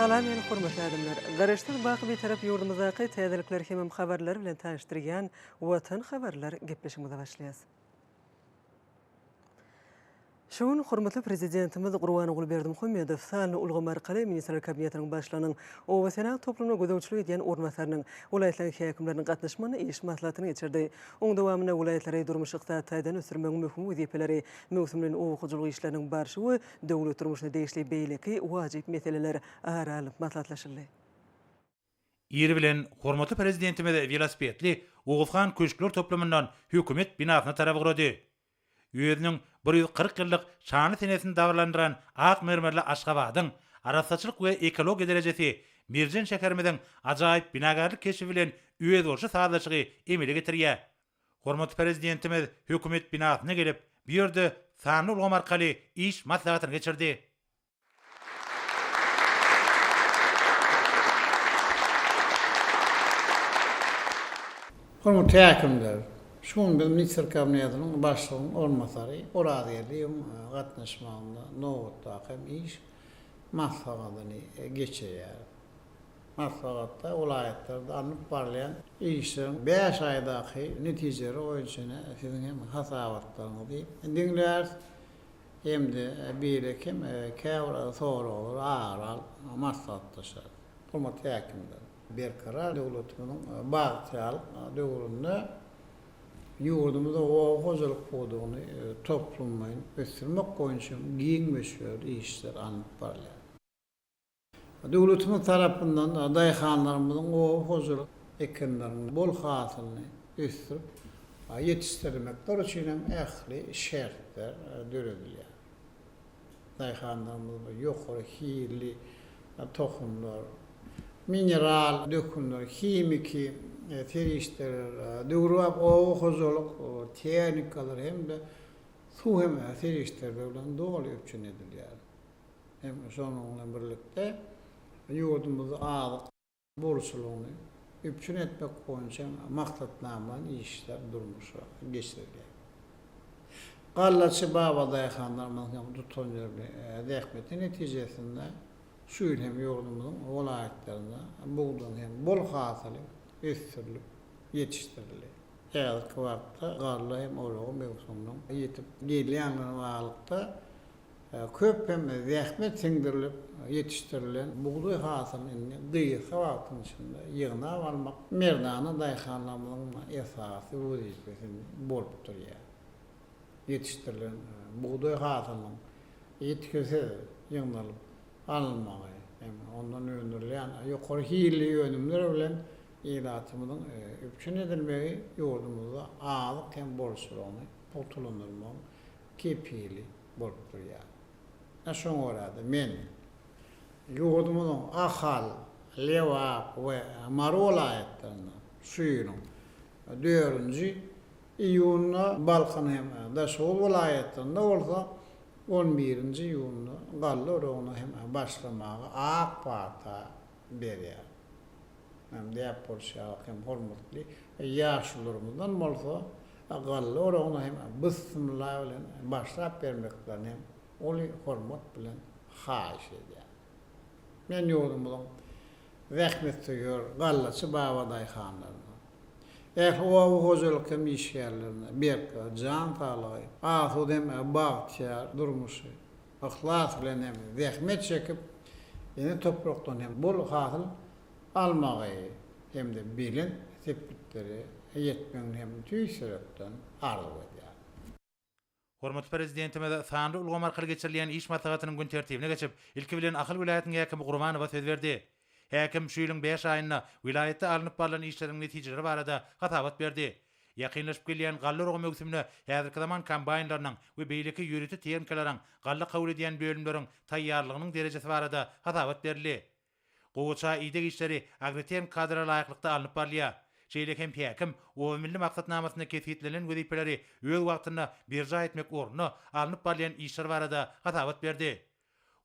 Salam ýene hormatly adamlar. Garaşdyk baky bir tarap ýurdumyzdaky täzelikler hem habarlar bilen tanıştyrýan Watan habarlar gepleşigimize başlaýas. Şoň hormatly prezidentimiz Gurbanuly Berdimuhammedow sany ulgamar kale ministrler kabinetiniň başlanyň Owa Senat toplumyna gözegçilik edýän ornatlarynyň welaýatlaryň häkimleriniň gatnaşmagyny iş maslahatyny geçirdi. Oň dowamyna welaýatlary durmuş ykdysatyny ösürmegiň möhüm wezipelери, möhümleriň owguçylyk işleriniň barşy we döwlet durmuşyna degişli beýleki wajyp meseleler aralyp maslahatlaşyldy. Ýeri bilen hormatly prezidentimiz velosipedli Oğuzhan Köşkler toplamyndan hökümet binasyna tarap gurady. Ýözüniň 140 ýyllyk şany senesini daglandyran ak mermerli Aşgabatyň arasaçylyk we ekologiýa derejesi Mirjen şäherimiziň ajaýyp binagarlyk keşi bilen üýe bolşy sazlaşygy emele getirýär. Hormatly prezidentimiz hökümet binasyna gelip, bu ýerde sanly ulgamarkaly iş maslahatyny geçirdi. Hormatly häkimler, şuň bir ministr kabinetiniň başlygynyň ornatary, orada ýerliň gatnaşmagynda nowatda hem iş maslahatyny geçirýär. Maslahatda welaýatlarda anyp barlayan işin 5 aýdaky netijeleri oýunçyna siziň hem hasabatlaryňyzy dinler. Hemde beýlekim käwra soralar aral maslahatlaşar. Hormatly häkimler, berkarar döwletimiň bagtyal döwründe ýurdumyzda owguçylyk bodugyny toplumyň ösürmek goýunça giň meşgul işler anyp barlar. Döwletimiz tarapyndan daýhanlarymyzyň owguçylyk ekinleriniň bol hasylyny ösürip ýetişdirmekler üçin hem ähli şertler döredilýär. Daýhanlarymyz ýokary hili tohumlar, mineral dökümler, kimiki terişler, döwrap owguçylyk tehnikalar hemde su hem terişler bilen dogly öpçün edilýär. Hem şonuň bilen birlikde ýurdumyzy azyk bolşulygyny öpçün etmek boýunça maksatnamaň işler durmuşa geçirilýär. Gallaçy baba daýhanlarymyň tutanýarly dähmeti netijesinde şu ýyl hem ýurdumyzyň welaýatlarynda buğdan hem bol hasyly ösürilip ýetişdirilýär. Häzirki wagtda garly hem olagy mewsumyň ýetip gelýän wagtda köp hem zähmet siňdirilip ýetişdirilen buğday hasylyny gyýysa wagtyň içinde ýygnap almak merdany daýhanlarymyň esasy wezipesi bolup durýar. Ýetişdirilen buğday hasylynyň ýetkisi ýygnalyp alınmagy hem ondan öňdürilen ýokary hili ýönümler bilen ýylatymyň öpçün edilmegi ýurdumyzda azyk hem bolşulygyny potulandyrmak kepili bolup durýar. Şoň orada men ýurdumyzyň ahal, lewap we marolaýatlaryna şuýunyň 4-nji iýunna Balkan hem Daşol welaýatlarynda bolsa 11-nji iýunna Gally oraguna hem başlamagy ak parta berýär. Hem diýip bolşa hem hormatly ýaşlarymyzdan bolsa Gally oraguna hem bismillah bilen başlap bermeklerini oly hormat bilen haýyş edýär. Men ýurdumyň zähmet söýür gallaçy baba daýhanlaryna. Owguçylyk hem işgärlerine berka jan talagy, ahudem bagtyar durmuşy, ahlas bilen hem zähmet çekip ýene toprakdan hem bol hasyl almagy hemde bilen sepitleri ýetmeň hem tüýserekden arzu edýär. Hormatly prezidentimiz sanly ulgamarkaly geçirilýän iş maslahatynyň gün tertibine geçip, ilki bilen Akyl vilayatynyň häkimi Gurbanowa söz berdi. Häkim şu ýylyň 5 aýyna vilayatda alınıp barlan işleriň netijeleri barada hatabat berdi. Ýakynlaşyp gelýän gallar ogy mewsümine häzirki zaman kombaynlarynyň we beýleki ýürüti tehnikalarnyň galla kabul edýän bölümleriň taýýarlygynyň derejesi barada hatabat berildi. Gowaça ýygyk işleri agritem kadra laýyklykda alınıp barlýar. Şeýle hem häkim o milli maksatnamasyna kefitlenen wezipeleri öz wagtynda berja etmek ornuny alınıp barlayan işler barada hatabat berdi.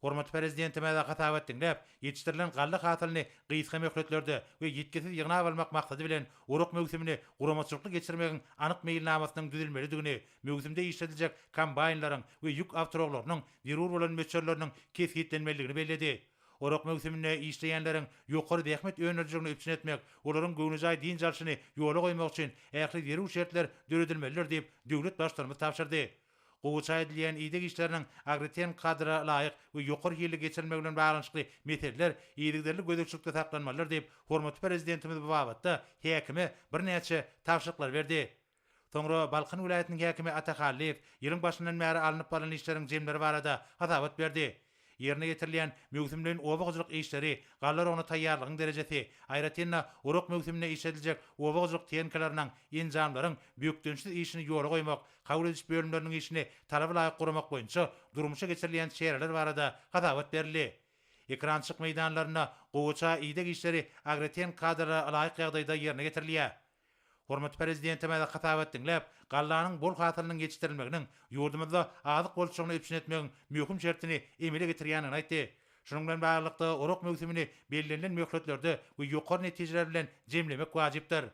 Hormatly prezidentimiz hatabat dinläp, ýetişdirilen galla hasylyny gysga möhletlerde we ýetkisiz ýygnap almak maksady bilen uruk mewsümini guramaçylyk geçirmegiň anyk meýilnamasynyň düzülmelidigini, mewsümde işlediljek kombaynlaryň we ýük awtoroklarynyň zerur bolan möçerleriniň kesgitlenmeligini bellädi. Orok mevsimine işleyenlerin yukarı dehmet önerjigini üpsün etmek, olaryň göwnüjay din jalşyny ýola goýmak üçin ähli ýeri şertler döredilmeliler diýip döwlet başlarymyz tapşyrdy. Goýça edilen ýygyk işleriniň agriten kadra laýyk we ýokary ýyly geçirilmegi bilen baglanyşly meseller ýygyderli gödekçilikde saklanmalylar diýip hormatly prezidentimiz bu babatda häkime birnäçe tapşyryklar berdi. Soňra Balkyn vilayatiniň häkimi Atahalliýew ýylyň başyndan bäri alınıp baran işleriň jemleri barada hatabat berdi. Ýerine getirilen mewsimlerin obagçylyk işleri, gallar onu taýýarlygyň derejesi, aýratynda uruk mewsimine iş ediljek obagçylyk tenkalarynyň injamlaryň büýükdençli işini ýola goýmak, kabul ediş bölümleriniň işini talaba laýyk guramak boýunça durmuşa geçirilen şeýerler barada hatabat berildi. Ekrançyk meýdanlaryna goýça ýygyk işleri agreten kadra laýyk ýagdaýda ýerine getirilýär. Hormatly prezidentime de hatabat dinläp, gallanyň bol hatyrynyň geçişdirilmeginiň ýurdumyzda azyk bolşugyny üpsün etmegiň möhüm şertini emele getirýänini aýtdy. Şunun bilen baglykda uruk mewsimini bellenlen möhletlerde we ýokary netijeler bilen jemlemek wajypdyr.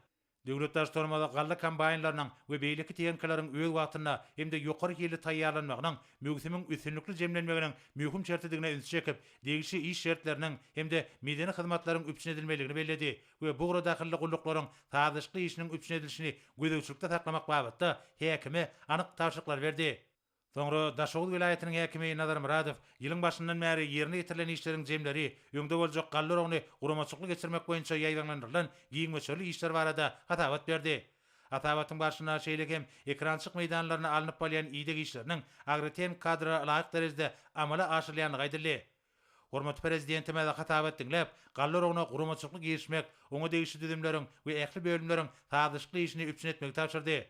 Döwlet başlarymyza galla kombaýnlarynyň we beýleki tegenkalaryň öz wagtyna hemde ýokary ýyly taýýarlanmagynyň mewsimiň üstünlikli jemlenmeginiň möhüm şertdigine üns çekip, degişi iş şertleriniň hemde medeni hyzmatlaryň üpsün edilmeligini belledi we bu gura dahilli gulluklaryň taýyşly işiniň üpsün edilişini gödekçilikde saklamak babatda häkime anyk tapşyryklar berdi. Soňra Daşoğlu vilayatiniň häkimi Nazar Muradow ýylyň başyndan bäri ýerine getirilen işleriň jemleri, öňde boljak gallar ony guramaçykly geçirmek boýunça ýaýdanlandyrylan giňmeçli işler barada hatabat berdi. Hatabatyň başyna şeýlekem ekrançyk meýdanlaryna alınıp bolýan ýygyk işleriniň agreten kadra laýyk derejede amala aşyrylýanyny aýdyldy. Hormatly prezidentime de hatabat dinläp, gallar ony guramaçykly geçirmek, oňa degişli düzümleriň we ähli bölümleriň taýyşly işini üpsün etmegi tapşyrdy.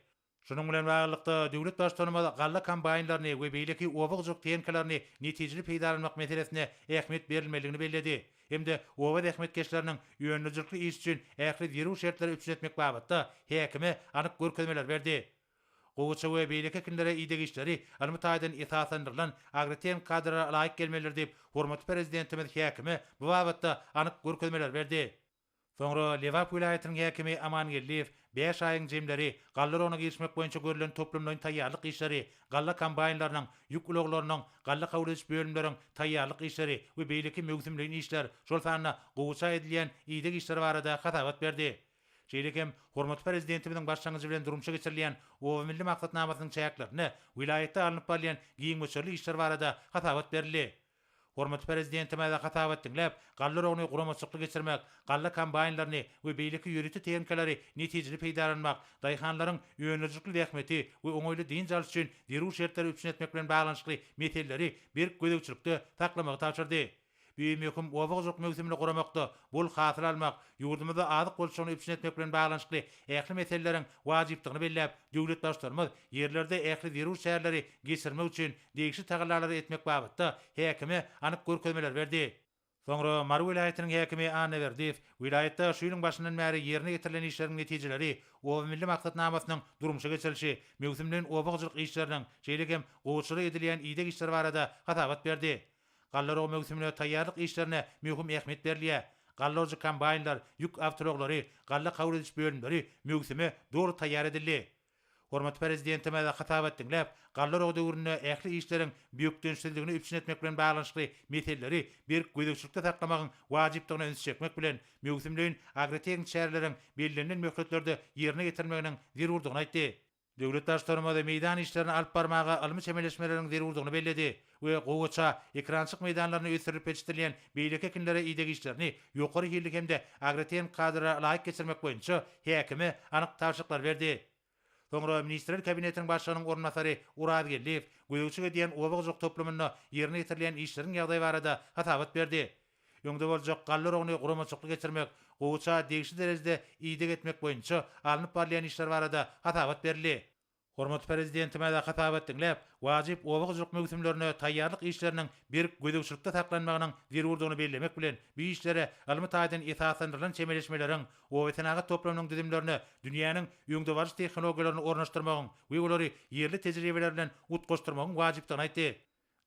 Şunun bilen baglykda döwlet başlarymyz galla kombaýnlaryny we beýleki obagçylyk tenkalaryny netijeli peýdalanmak meselesine ähmiýet berilmeligini belledi. Hemde oba ähmiýetkeşleriniň ýönlüjikli iş üçin ähli ýeri şertleri üpsün etmek babatda häkime anyk görkezmeler berdi. Goýça we beýleki kinlere ýygyk işleri almytaýdan esaslandyrylan agreten kadra laýyk gelmeler diýip hormatly prezidentimiz häkime bu babatda anyk görkezmeler berdi. Soňra Lewap vilayatynyň häkimi Amangeliýew 5 aýyň jemleri, gallar ony geçmek boýunça görülen toplumlaryň taýýarlyk işleri, galla kombaýnlarynyň, ýük ulaglarynyň, galla kabul ediş bölümleriň taýýarlyk işleri we beýleki mewsimlerin işler, şol sanyna goýça edilen ýygyk işler barada hatabat berdi. Şeýlekem hormatly prezidentimiň başlangyjy bilen durmuşa geçirilýän o milli maksatnamasynyň çäklaryny vilayatda alınıp bolýan giňmeçli işler barada hatabat berildi. Hormatly prezidentime de hatabat dinläp, gallar ony guramaçykly geçirmek, galla kombaýnlaryny we beýleki ýürüti teňkalary netijeli peýdalanmak, daýhanlaryň ýönlüjikli ähmiýeti we oňoýly din jalşy üçin derüw şertleri üpsün etmek bilen baglanyşly meselleri bir gödekçilikde saklamagy tapşyrdy. Büýümeküm obagçylyk mewsimini guramakda, bol hatyr almak, ýurdumyzda azyk bolşugyny üpsün etmek bilen baglanyşly ähli meseleleriň wajypdygyny belläp, döwlet başlarymyz ýerlerde ähli derüw şäherleri geçirmek üçin degişli taýýarlary etmek babatda häkime anyk görkezmeler berdi. Soňra Mar vilayatynyň häkimi Anaverdiýew vilayatda şu ýylyň başyndan bäri ýerine getirilen işleriň netijeleri, o milli maksatnamasynyň durmuşa geçirilişi, mewsimlerin obagçylyk işleriniň şeýlekem goýçylyk edilýän ýygyk işler barada hatabat berdi. Gallar o mewsimine taýýarlyk işlerine möhüm ähmiýet berilýär. Gallarjy kombaýnlar, ýük awtologary, galla kabul ediş bölümleri mewsime dogry taýýar edildi. Hormatly prezidentime de hatabat dinläp, gallar o döwründe ähli işleriň büýükdençligini üpsün etmek bilen baglanyşly meselleri bir gödekçilikde saklamagyň wajypdygyny üns çekmek bilen mewsimlerin agreten şäherleriň bellenlen möhletlerde ýerine getirmeginiň zerurdygyny aýtdy. Döwlet başlarymyz meýdan işlerini alyp barmaga almy çemelesmeleriň zerurdygyny belledi we goýça ekrançyk meýdanlaryny ösürip geçirilýän beýleki kinlere ýygyk işlerini ýokary ýyllyk hemde agreten kadra laýyk geçirmek boýunça häkime anyk tapşyryklar berdi. Soňra Ministrler Kabinetiniň başlygynyň ornmasary Urad Gelliýew göýükçi edýän obagçylyk toplumyna ýerine getirilen işleriň ýagdaýy barada hatabat berdi. Öňde boljak gallar ony guramaçykly geçirmek, goýça degişli derejede ýygyk etmek boýunça alınıp barýan işler barada hatabat berildi. Hormatly prezidentime de hatabat dinläp, wajyp obagçylyk mewsimlerine taýýarlyk işleriniň bir gödekçilikde saklanmagynyň zerurdygyny bellemek bilen bu işlere almytaýdan esaslandyrylan çemeleşmeleriň o wetenaga toplumynyň düzümlerini dünýäniň öňde barjy tehnologiýalaryny ornaşdyrmagyň we olary ýerli tejribeler bilen utgaşdyrmagyň wajypdygyny aýtdy.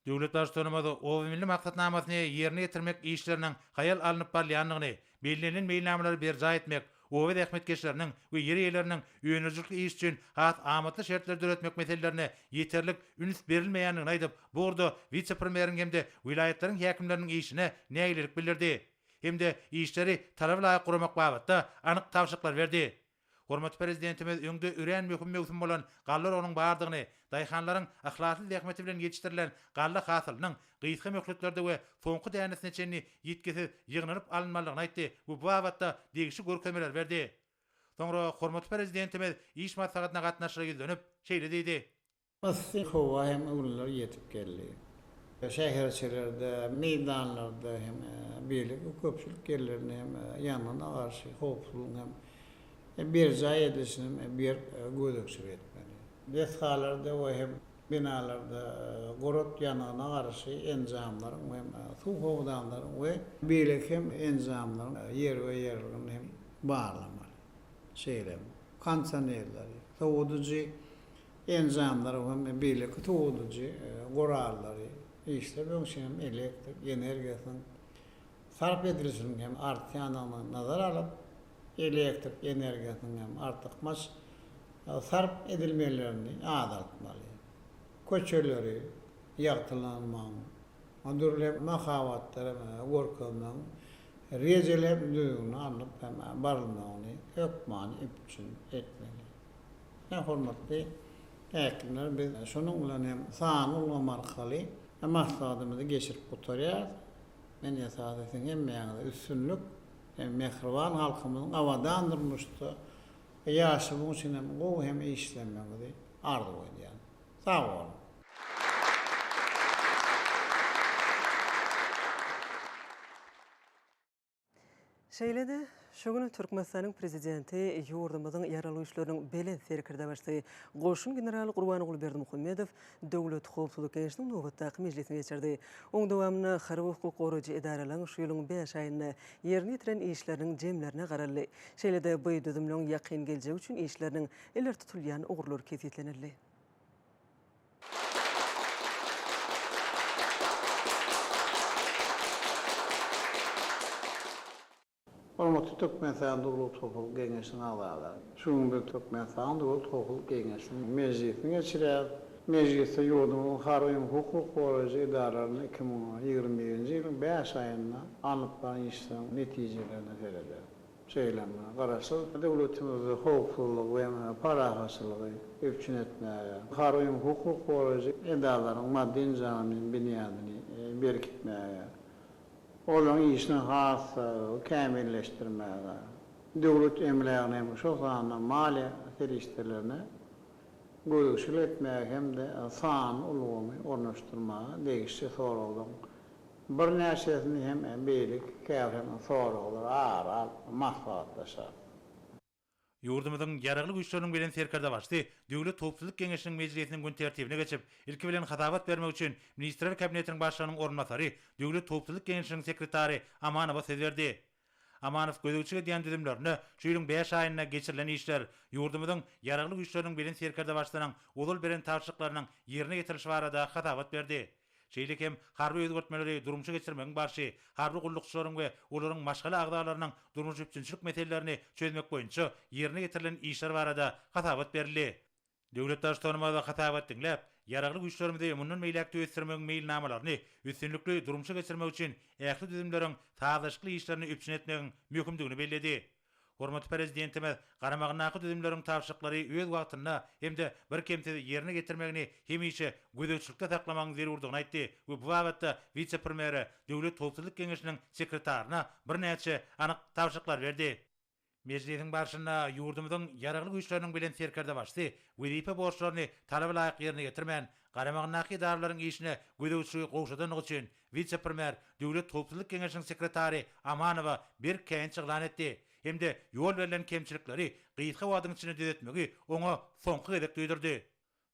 Döwlet başlarymyz o milli maksatnamasyny ýerine getirmek işleriniň haýal alınıp barýanlygyny, bellenlen meýilnameleri berja etmek, Owed ähmetkeşleriniň we ýeri ýerleriniň öňürjükli iş üçin hat amatly şertler döretmek meselelerine ýeterlik üns berilmeýändigini aýdyp, burada vice-premieriň hemde vilayatlariň häkimleriniň işine näýilik bildirdi. Hemde işleri talab laýyk guramak babatda anyk tawşyklar berdi. Hormat prezidentimiz öňde üren möhüm mewsum bolan gallar onuň bardygyny, daýhanlaryň ahlakly zähmeti bilen ýetişdirilen galla hasylynyň gysga möhletlerde we soňky dänesine çenni ýetkisi ýygnanyp alınmalygyny aýtdy. Bu babatda degişi görkemeler berdi. Soňra hormat prezidentimiz iş maslahatyna gatnaşyra ýüzlenip şeýle diýdi. Asli hova hem ulanlar yetip geldi. Şäherçilerde, meydanlarda hem birlik köpçülük yerlerine hem ýanına garşy howpsuzlyk hem bir jaý edilişini bir gödöksür etmeli. Deshalarda we hem binalarda gorot ýanyna garşy enjamlaryň we suw howdanlaryň we birlik hem enjamlaryň ýer we ýerlerini hem barlamaly. Şeýle kansanerleri, sowuduji enjamlary hem birlik sowuduji gorallary işlep öňşem elektrik energiýasynyň sarf edilişini hem artýanyny nazar alyp elektrik energiýasynyň hem artykmas sarf edilmelerini azaltmaly. Köçeleri ýagtylanmagy, andurle mahawatlara gorkanyň rejelep düýüni alyp hem barlygyny hökman ipçin etmeli. Hormatly häkimler biz şonuň bilen hem sany ulgamarkaly maksadymyzy geçirip gutarýar. Men ýa-sadyň hemmeýärde üstünlük hem mehriban halkymyzyň awadandyrmyşdy. Ýaşy bu üçin hem gowy hem işlemegi arzu edýär. Sag bolun. Şeýlede şogunu Türkmenistanyň prezidenti ýurdumyzyň ýaralýyşlarynyň belen serkirde başly goşun generaly Gurban Gulberdimuhammedow döwlet howpsuzlyk kenişiniň nowbatdaky mejlisine geçirdi. Oň dowamyny harby hukuk goraýjy idaralaryň şu ýylyň 5 aýyna ýerine ýetiren işleriniň jemlerine garaldy. Şeýlede bu düzümliň ýakyn geljegi üçin işleriniň eller tutulýan ogurlar kesitlenildi. Hormatly Türkmenistan Dowlat Hukuk Geňeşiniň agzalary. Şuňda Türkmenistan Dowlat Hukuk Geňeşiniň mejlisine geçirýär. Mejlisde ýurdumyň harby hukuk goraýjy idaralaryny 2021-nji ýylyň 5 aýynda anyplan işleriň netijelerini berdi. Şeýlemi garaşy döwletimizde howpsuzlyk we para hasylygy öpçün etmäge, harby hukuk goraýjy idaralaryň maddi inzamyny binýanyny berkitmäge, olan işini has kämilleştirmäge, döwlet emlerini şu sanyň maliýe terişlerine göýüşil etmäge hem de san ulgumy ornaşdyrmaga degişli soraglar. Bir näçesini hem beýlik käwren soraglar ara maslahatlaşar. Ýurdumyzyň ýaraglyk güýçleriniň bilen serkerde başly Döwlet Howpsuzlyk Keňeşiniň mejlisiniň gün tertibine geçip ilki bilen hatabat bermek üçin Ministrler Kabinetiniň başlygynyň ornmasary Döwlet Howpsuzlyk Keňeşiniň sekretary Amanowa söz berdi. Amanow gödökçüge diýen düzümlerini şu ýylyň 5 aýyna geçirilen işler ýurdumyzyň ýaraglyk güýçleriniň bilen serkerde başlanan ulul beren tawşyklarynyň ýerine getirilişi barada hatabat berdi. Şeýle hem harby özgertmeleri durmuşa geçirmegiň barşy, harby gullukçylaryň we olaryň maşgala agdalarynyň durmuş üçinçilik meselelerini çözmek boýunça ýerine getirilen işler barada hatabat berildi. Döwlet daşdanymada hatabat diňläp, ýaraglyk güýçlerimizi mundan meýlekde ösdirmegiň meýilnamalaryny üstünlikli durmuşa geçirmek üçin ähli düzümleriň taýdaşykly işlerini öpçün etmegiň möhümdigini bellädi. Hormatly prezidentimiz garamagynaky düzümleriň tawşyklary öz wagtynda hemde bir kemtede ýerine getirmegini hemişe gödökçülükde saklamagyň zerurdygyny aýtdy we bu wagtda vice-premieri Döwlet Howpsuzlyk Keňeşiniň sekretaryna bir näçe anyk tawşyklar berdi. Mejlisiň başynda ýurdumyzyň ýaraglyk güýçleriniň bilen serkerde başly wezipe borçlaryny talaba laýyk ýerine getirmän garamagynaky idaralaryň işine gödökçüligi gowşadynyň üçin vice-premier Döwlet Howpsuzlyk Keňeşiniň sekretary Amanowa bir kenç ýylan etdi. Hem de ýol berilen kemçilikleri gysga wadyň içine düzetmegi oňa soňky gedek duýdurdy.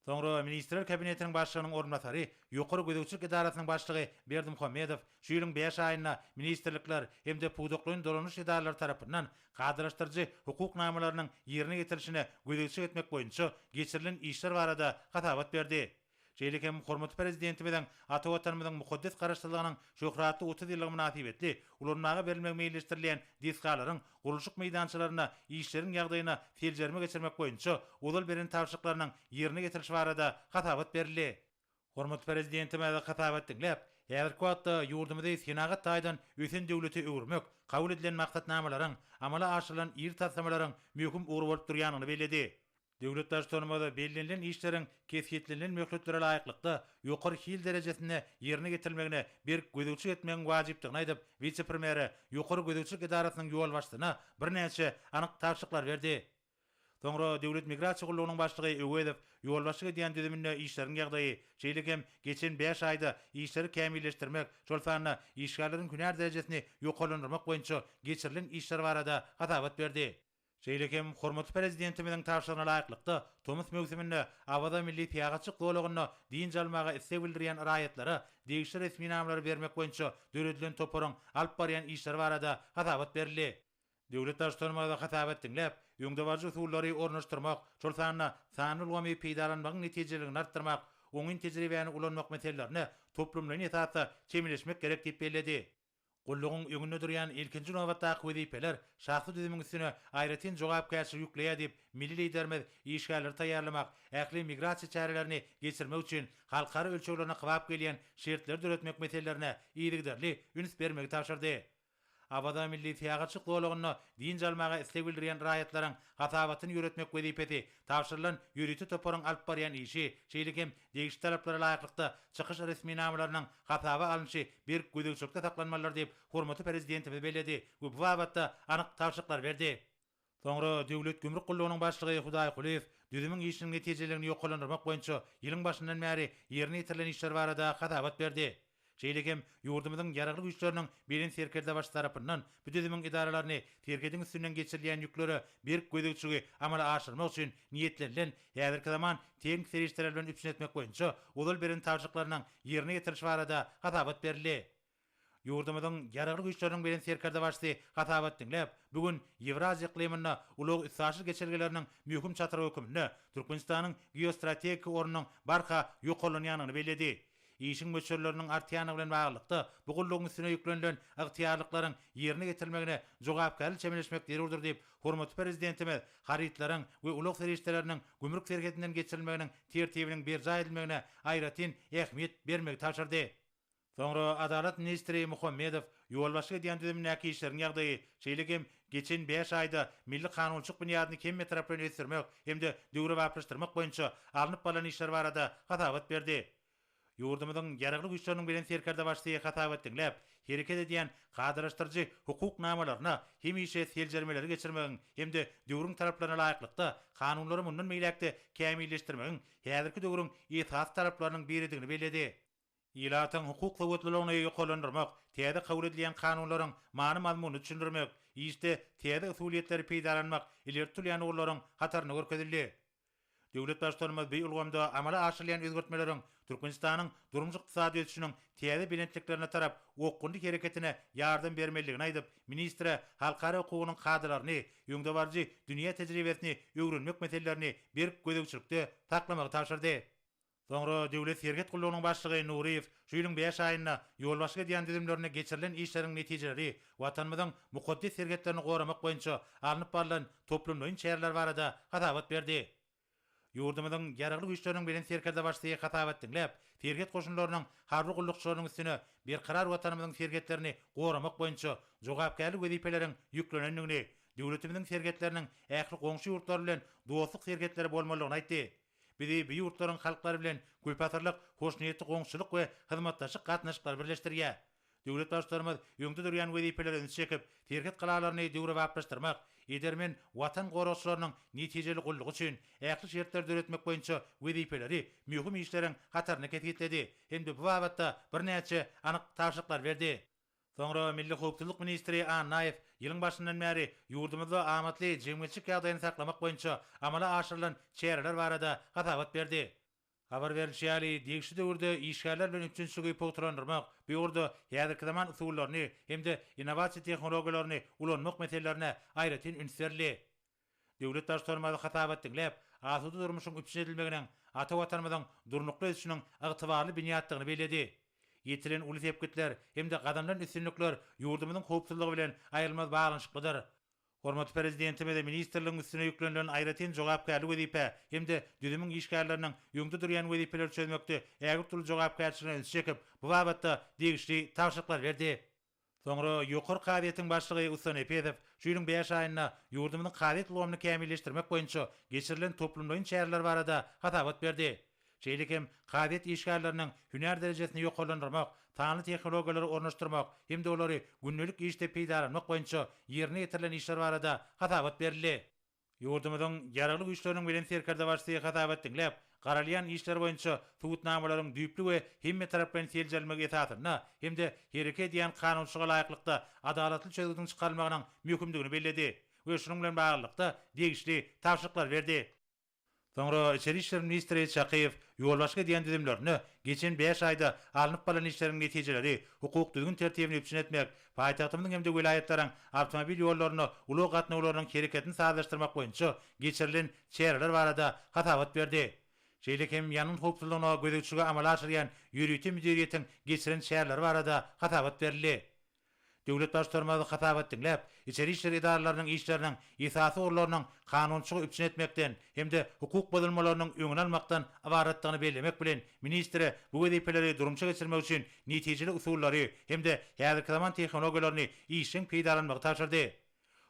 Soňra Ministrler Kabinetiniň başlygynyň ornmasary, ýokary gödökçilik idarasynyň başlygy Berdimuhammedow şu ýylyň 5 aýyna ministrlikler hem de puduklaryň dolanyş idaralary tarapyndan gadyraşdyrjy hukuk namalarynyň ýerine getirilişine gödökçilik etmek boýunça geçirilen işler barada hatabat berdi. Şeýlekem hormatly prezidentimizden ata watanymyzyň mukaddes garaşdyrlygynyň şöhratly 30 ýyllygy münasibetli ulanmaga berilmek meýilleşdirilen diskalaryň gurulşyk meýdançylaryna işleriň ýagdaýyna seljerme geçirmek boýunça ulal beren tapşyryklarynyň ýerine getiriş barada hatabat berildi. Hormatly prezidentime de hatabat dinläp, häzirki wagtda ýurdumyzda senagat taýdan ösen döwleti öwürmek, kabul edilen maksatnamalaryň amala aşyrylan ýer taslamalaryň möhüm ugur bolup durýanyny bellädi. Döwlet başçylygynda bellenlen işleriň kesgitlenen möhletlere laýyklykda ýokary hil derejesinde ýerine getirilmegine bir gözegçilik etmegiň wajypdygyny aýdyp, vice-premieri ýokary gözegçilik idarasynyň ýol başlygyna birnäçe anyk tapşyryklar berdi. Soňra döwlet migrasiýa gullugynyň başlygy Öwedip ýol başlygy diýen düzüminde işleriň ýagdaýy, şeýlekem geçen 5 aýda işleri kämilleşdirmek, şol sanyna işgalleriň günär derejesini ýokalandyrmak boýunça geçirilen işler barada hatabat berdi. Şeýlekem hormatly prezidentimiziň tapşyrygyna laýyklykda Tomus mewsiminde awada milli piýagaçyk dowlagyna diň jalmaga isse bildirýän raýatlara degişli resmi namlary bermek boýunça döredilen toparyň alyp barýan işler barada hatabat berildi. Döwlet başçylygynda hatabat dinläp, ýöňde barjy usullary ornaşdyrmak, şol sanyna sanyl gomy peýdalanmagyň netijeligini artdyrmak, oňun tejribäni ulanmak meselelerini toplumlaryň ýetapda çemleşmek gerek diýip belledi. Gullugyň öňünde durýan ilkinji nowatdaky wezipeler şahsy düzümiň üstüne aýratyn jogapkärçilik ýükleýär diýip milli liderimiz işgärleri taýýarlamak, ähli migrasiýa çärelerini geçirmek üçin halkara ölçeglerine kybap gelýän şertler döretmek meselelerine ýygyderli üns bermegi tapşyrdy. Abada milli piýagaçyk dowlagyna diň jalmaga istek bildirýän raýatlaryň hatabatyny ýöretmek wezipeti tapşyrylan ýürüti toparyň alyp barýan işi, şeýlekem degişli talaplara laýyklykda çykyş resmi namalarynyň hataba alynşy bir gözegçilikde saklanmalar diýip hormatly prezidentimiz belledi we bu babatda anyk tapşyryklar berdi. Soňra döwlet gümrük gullugynyň başlygy Hudaý Kuliýew düzümiň işiniň netijelerini ýokalandyrmak boýunça ýylyň başyndan bäri ýerine ýetirilen işler barada hatabat berdi. Şeýlekem ýurdumyzyň ýaraglyk güýçleriniň bilen serkerde baş tarapyndan bu düzümiň idaralaryny serkediň üstünden geçirilen ýükleri bir gözegçiligi amala aşyrmak üçin niýetlenilen häzirki zaman teň serişler bilen üpsün etmek boýunça ulal beren tapşyryklarynyň ýerine getiriş barada hatabat berildi. Ýurdumyzyň ýaraglyk güýçleriniň bilen serkerde başly hatabat dinläp, bugün Ewraziýa ikliminde ulug ýysaşyk geçirgeleriniň möhüm çatyry hökümine Türkmenistanyň geostrategik ornunyň barha ýokalanýanyny belledi. İşin möçürleriniň artýany bilen baglykda bu gullugyň üstüne ýüklenilen ygtyýarlyklaryň ýerine getirilmegine jogapkärlik çemleşmek derurdur diýip hormatly prezidentimiz haritlaryň we ulug serişleriniň gümrük serketinden geçirilmeginiň tertibiniň berja edilmegine aýratyn ähmiýet bermegi tapşyrdy. Soňra Adalet ministri Muhammedow ýol başlygy diýen düzümdäki işleriň ýagdaýy, şeýlekem geçen 5 aýda milli kanunçylyk bunyýadyny kemme tarapdan ösürmek hemde döwre bapyrystyrmak boýunça alınıp balan işler barada hatabat berdi. Ýurdumyzyň ýaraglyk güýçleriniň bilen serkerde başly hatabat dinläp, hereket edýän gadyraşdyrjy hukuk namalaryna hem işe seljermeleri geçirmegiň hemde döwrüň taraplaryna laýyklykda kanunlary mundan meýlekde kämilleşdirmegiň häzirki döwrüň ýetas taraplarynyň biridigini belledi. Ýylatyň hukuk sowatlygyny ýokalandyrmak, täze kabul edilen kanunlaryň many mazmuny düşündirmek, ýa-da täze usuliýetleri peýdalanmak ileri türýän ugurlaryň hataryny görkezildi. Döwlet başçylygymyz bu ýolgamda amala aşyrylýan özgertmeleriň Türkmenistanyň durumjy ykdysady ösüşiniň täze bilençliklerine tarap okundy hereketine ýardam bermeligini aýdyp, ministre halkara hukugynyň kadrlaryny, ýöňde barjy dünýä tejribesini öwrenmek meselelerini bir gözegçilikde taklamagy tapşyrdy. Soňra döwlet serket gullugynyň başlygy Nuriýew şu ýylyň 5 aýynda ýol başlygy diýen düzümlerine geçirilen işleriň netijeleri watanymyzyň mukaddes serketlerini goramak boýunça alınıp barylan toplumlaryň çäreler barada hatabat berdi. Ýurdumyzyň ýaraglyk güýçleriniň bilen serkerde başly hatabat dinläp, serket goşunlarynyň harby gullukçylarynyň üstüne bir karar watanymyzyň serketlerini goramak boýunça jogapkärlik wezipeleriň ýüklenenligini, döwletimiziň serketläriniň ähli goňşy ýurtlar bilen dostluk serketleri bolmalygyny aýtdy. Bizi bu ýurtlaryň halklary bilen köpatyrlyk, hoşniýetli goňşylyk we hyzmatdaşyk gatnaşyklar birleşdirýär. Döwlet başçylygymyz ýöňde durýan wezipeleri çekip, serket galalaryny döwre bapyrystyrmak, edermen watan goraşlarynyň netijeli gullugy üçin ähli şertler döretmek boýunça wezipeleri möhüm işleriň hataryny ketgitdi. Hemde bu babatda birnäçe anyk tapşyryklar berdi. Soňra Milli Howpçylyk ministri Anaýew ýylyň başyndan bäri ýurdumyzda amatly jemgyýetçilik ýagdaýyny saklamak boýunça amala aşyrylan çäreler barada hatabat berdi. Habar berilýär, degişli döwürde işgärler bilen üçinçiligi pogtrandyrmak, bu ýurda häzirki zaman usullaryny hemde innovasiýa tehnologiýalaryny ulanmak meselelerine aýratyn üns berdi. Döwlet başlarmaly hatabat diňläp, asudy durmuşyň üpsün edilmeginiň ata watanymyzyň durnukly edişiniň ygtybarly binýatdygyny bellädi. Ýetilen uly tepkitler hemde gadamlaryň üstünlikler ýurdumyzyň howpsuzlygy bilen aýrylmaz baglanyşyklydyr. Hormatly prezidentime de ministrligiň üstüne ýüklenilen aýratyn jogapkärlik wezipe hemde düzümiň işgärleriniň ýöňde durýan wezipeler çözmekde ägir türlü jogapkärçiligiň çekip bu babatda degişli tawşyklar berdi. Soňra ýokary kadiýetiň başlygy Usan Epedew şuýyň 5 aýyna ýurdumynyň kadiýet ulgamyny kämilleşdirmek boýunça geçirilen toplumlaryň çäreler barada hatabat berdi. Şeýle hem kadiýet işgärleriniň hüner derejesini ýokarlandyrmak, taňly tehnologiýalary ornaşdyrmak hemde olary günnelik işde peýdalanmak boýunça ýerine ýetirilen işler barada hatabat berildi. Ýurdumyzyň ýaraglyk güýçleriniň bilen serkerde başly hatabat diňläp, garalýan işler boýunça tutnamalaryň düýpli we hemme tarapdan seljelmek esasyna hemde hereket edýän kanunçylyga laýyklykda adalatly çözgüdüň çykarylmagynyň mümkindigini bellädi we şunun bilen baglykda degişli tawşyklar berdi. Soňra Içeri işler ministri Çakyýew ýolbaşga diýen düzümlerini geçen 5 aýda alınıp balan işleriň netijeleri, hukuk düzgün tertibini üpsün etmek, paýtagtymyzyň hemde welaýatlariň awtomobil ýollaryny, uly gatnawlarynyň hereketini saýlaşdyrmak boýunça geçirilen çäreler barada hatabat berdi. Şeýle hem ýanyň howpsuzlygyna gözegçilige amal aşyrýan ýürüýti müdiriýetiň geçiren çäreler barada hatabat berildi. Döwlet başlarmaly hatabat diňläp, içeri işler idaralarynyň işleriniň esasy orlarynyň kanunçylygy üpsün etmekden hemde hukuk bozulmalarynyň öňüni almakdan abaratdygyny bellemek bilen ministre bu wezipeleri durumça geçirmek üçin netijeli usullary hemde häzirki zaman tehnologiýalaryny işiň peýdalanmagy taşyrdy.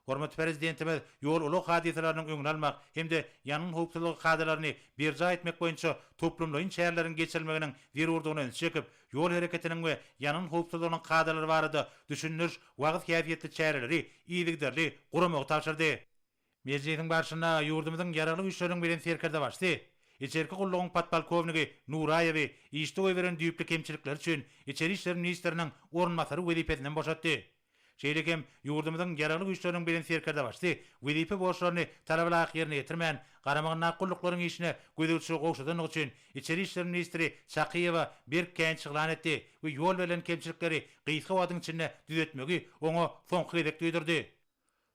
Hormatly prezidentimiz ýol ulug hadisalarynyň öňüni almak hemde ýanyň howpsuzlygy kadrlaryny berja etmek boýunça toplumlaryň çäreleriniň geçirilmeginiň zerurdygyny çekip, ýol hereketiniň we ýanyň howpsuzlygynyň kadrlary barada düşünýär wagt häsiýetli çäreleri ýygyderli guramagy taşyrdy. Mejlisiň başyna ýurdumyzyň ýaraglyk güýçleriniň bilen serkerde başly. İçerki gullugyň patpolkowniki Nuraýewi işde beren düýpli kemçilikler üçin içeri işler ministriniň ornmasary wezipesinden boşatdy. Şeýle hem ýurdumyzyň ýaraglyk güýçleriniň bilen serkerde başly, wezipe borçlaryny talabalar ýerine ýetirmän, garamagyň nakyllyklarynň işine gözegçilik gowşadynyň üçin içeri işler ministri Çakyýewa bir känçilik etdi we ýol berilen kemçilikleri gysga wadyň içinde düzetmegi oňa soňky hedef duýdurdy.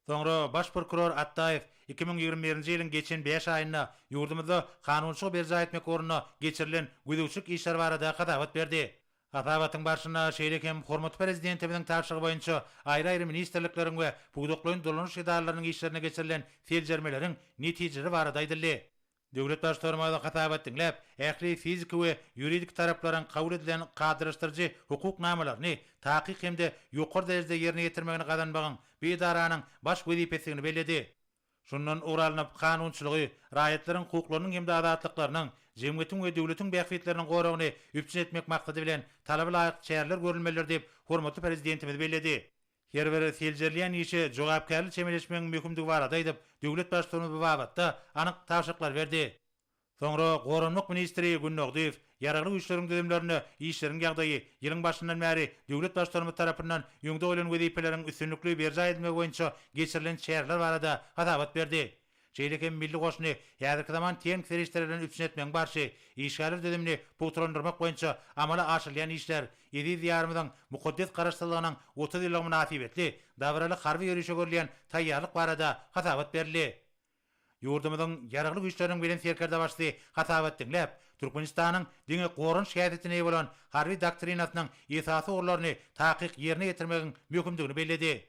Soňra baş prokuror Attaýew 2021-nji ýylyň geçen 5 aýynda ýurdumyzda kanunçylyk berja etmek ornuna geçirilen gözegçilik işler barada hatabat berdi. Hatabatyň başyna şeýle hem hormatly prezidentimiziň taýşygy boýunça aýry-aýry ministrlikleriň we puýduklyň dolanyş idaralarynyň işlerine geçirilen seljermeleriň netijeleri barada aýdyldy. Döwlet başlarmaly hatabat diňläp, ähli fizik we ýuridik taraplaryň kabul edilen gadyryşdyrjy hukuk namalaryny taýyk hemde ýokary derejede ýerine ýetirmegini gadanmagyň bu idaranyň baş wezipesini bellädi. Şundan uralanyp kanunçylygy, raýatlaryň hukuklarynyň hemde adatlyklarynyň, jemgyýetiň we döwletiň bähfetleriniň goragyny üpsün etmek maksady bilen talaba laýyk çäreler görülmeler diýip hormatly prezidentimiz bellädi. Her biri seljerliýän işe jogapkärlik çemeleşmegiň mümkindigi barada aýdyp, döwlet başlygyny bu babatda anyk tawşyklar berdi. Soňra Goramlyk ministri Günnogdiýew ýaraglyk güýçleriň düzümlerini, işleriň ýagdaýy ýylyň başyndan bäri döwlet başlygy tarapyndan ýöňde bolan wezipeleriň üstünlikli berja etmek boýunça geçirilen çäreler barada hatabat berdi. Şeýle hem milli goşuny ýa-da zaman teň serişlerden üpsün etmeň barşy işgärler düzümini putrandyrmak boýunça amala aşyrýan işler ýedi ýarmyň mukaddes garaşdyrylygynyň 30 ýyllyk münasibetli dawraly harby ýörüşe görülýän taýýarlyk barada hatabat berildi. Ýurdumyzyň ýaraglyk güýçleriniň bilen serkerde başly hatabat diňläp, Türkmenistanyň diňe goran şähertine bolan harby doktrinasynyň esasy orlaryny taýyk ýerine ýetirmegiň mümkindigini bellädi.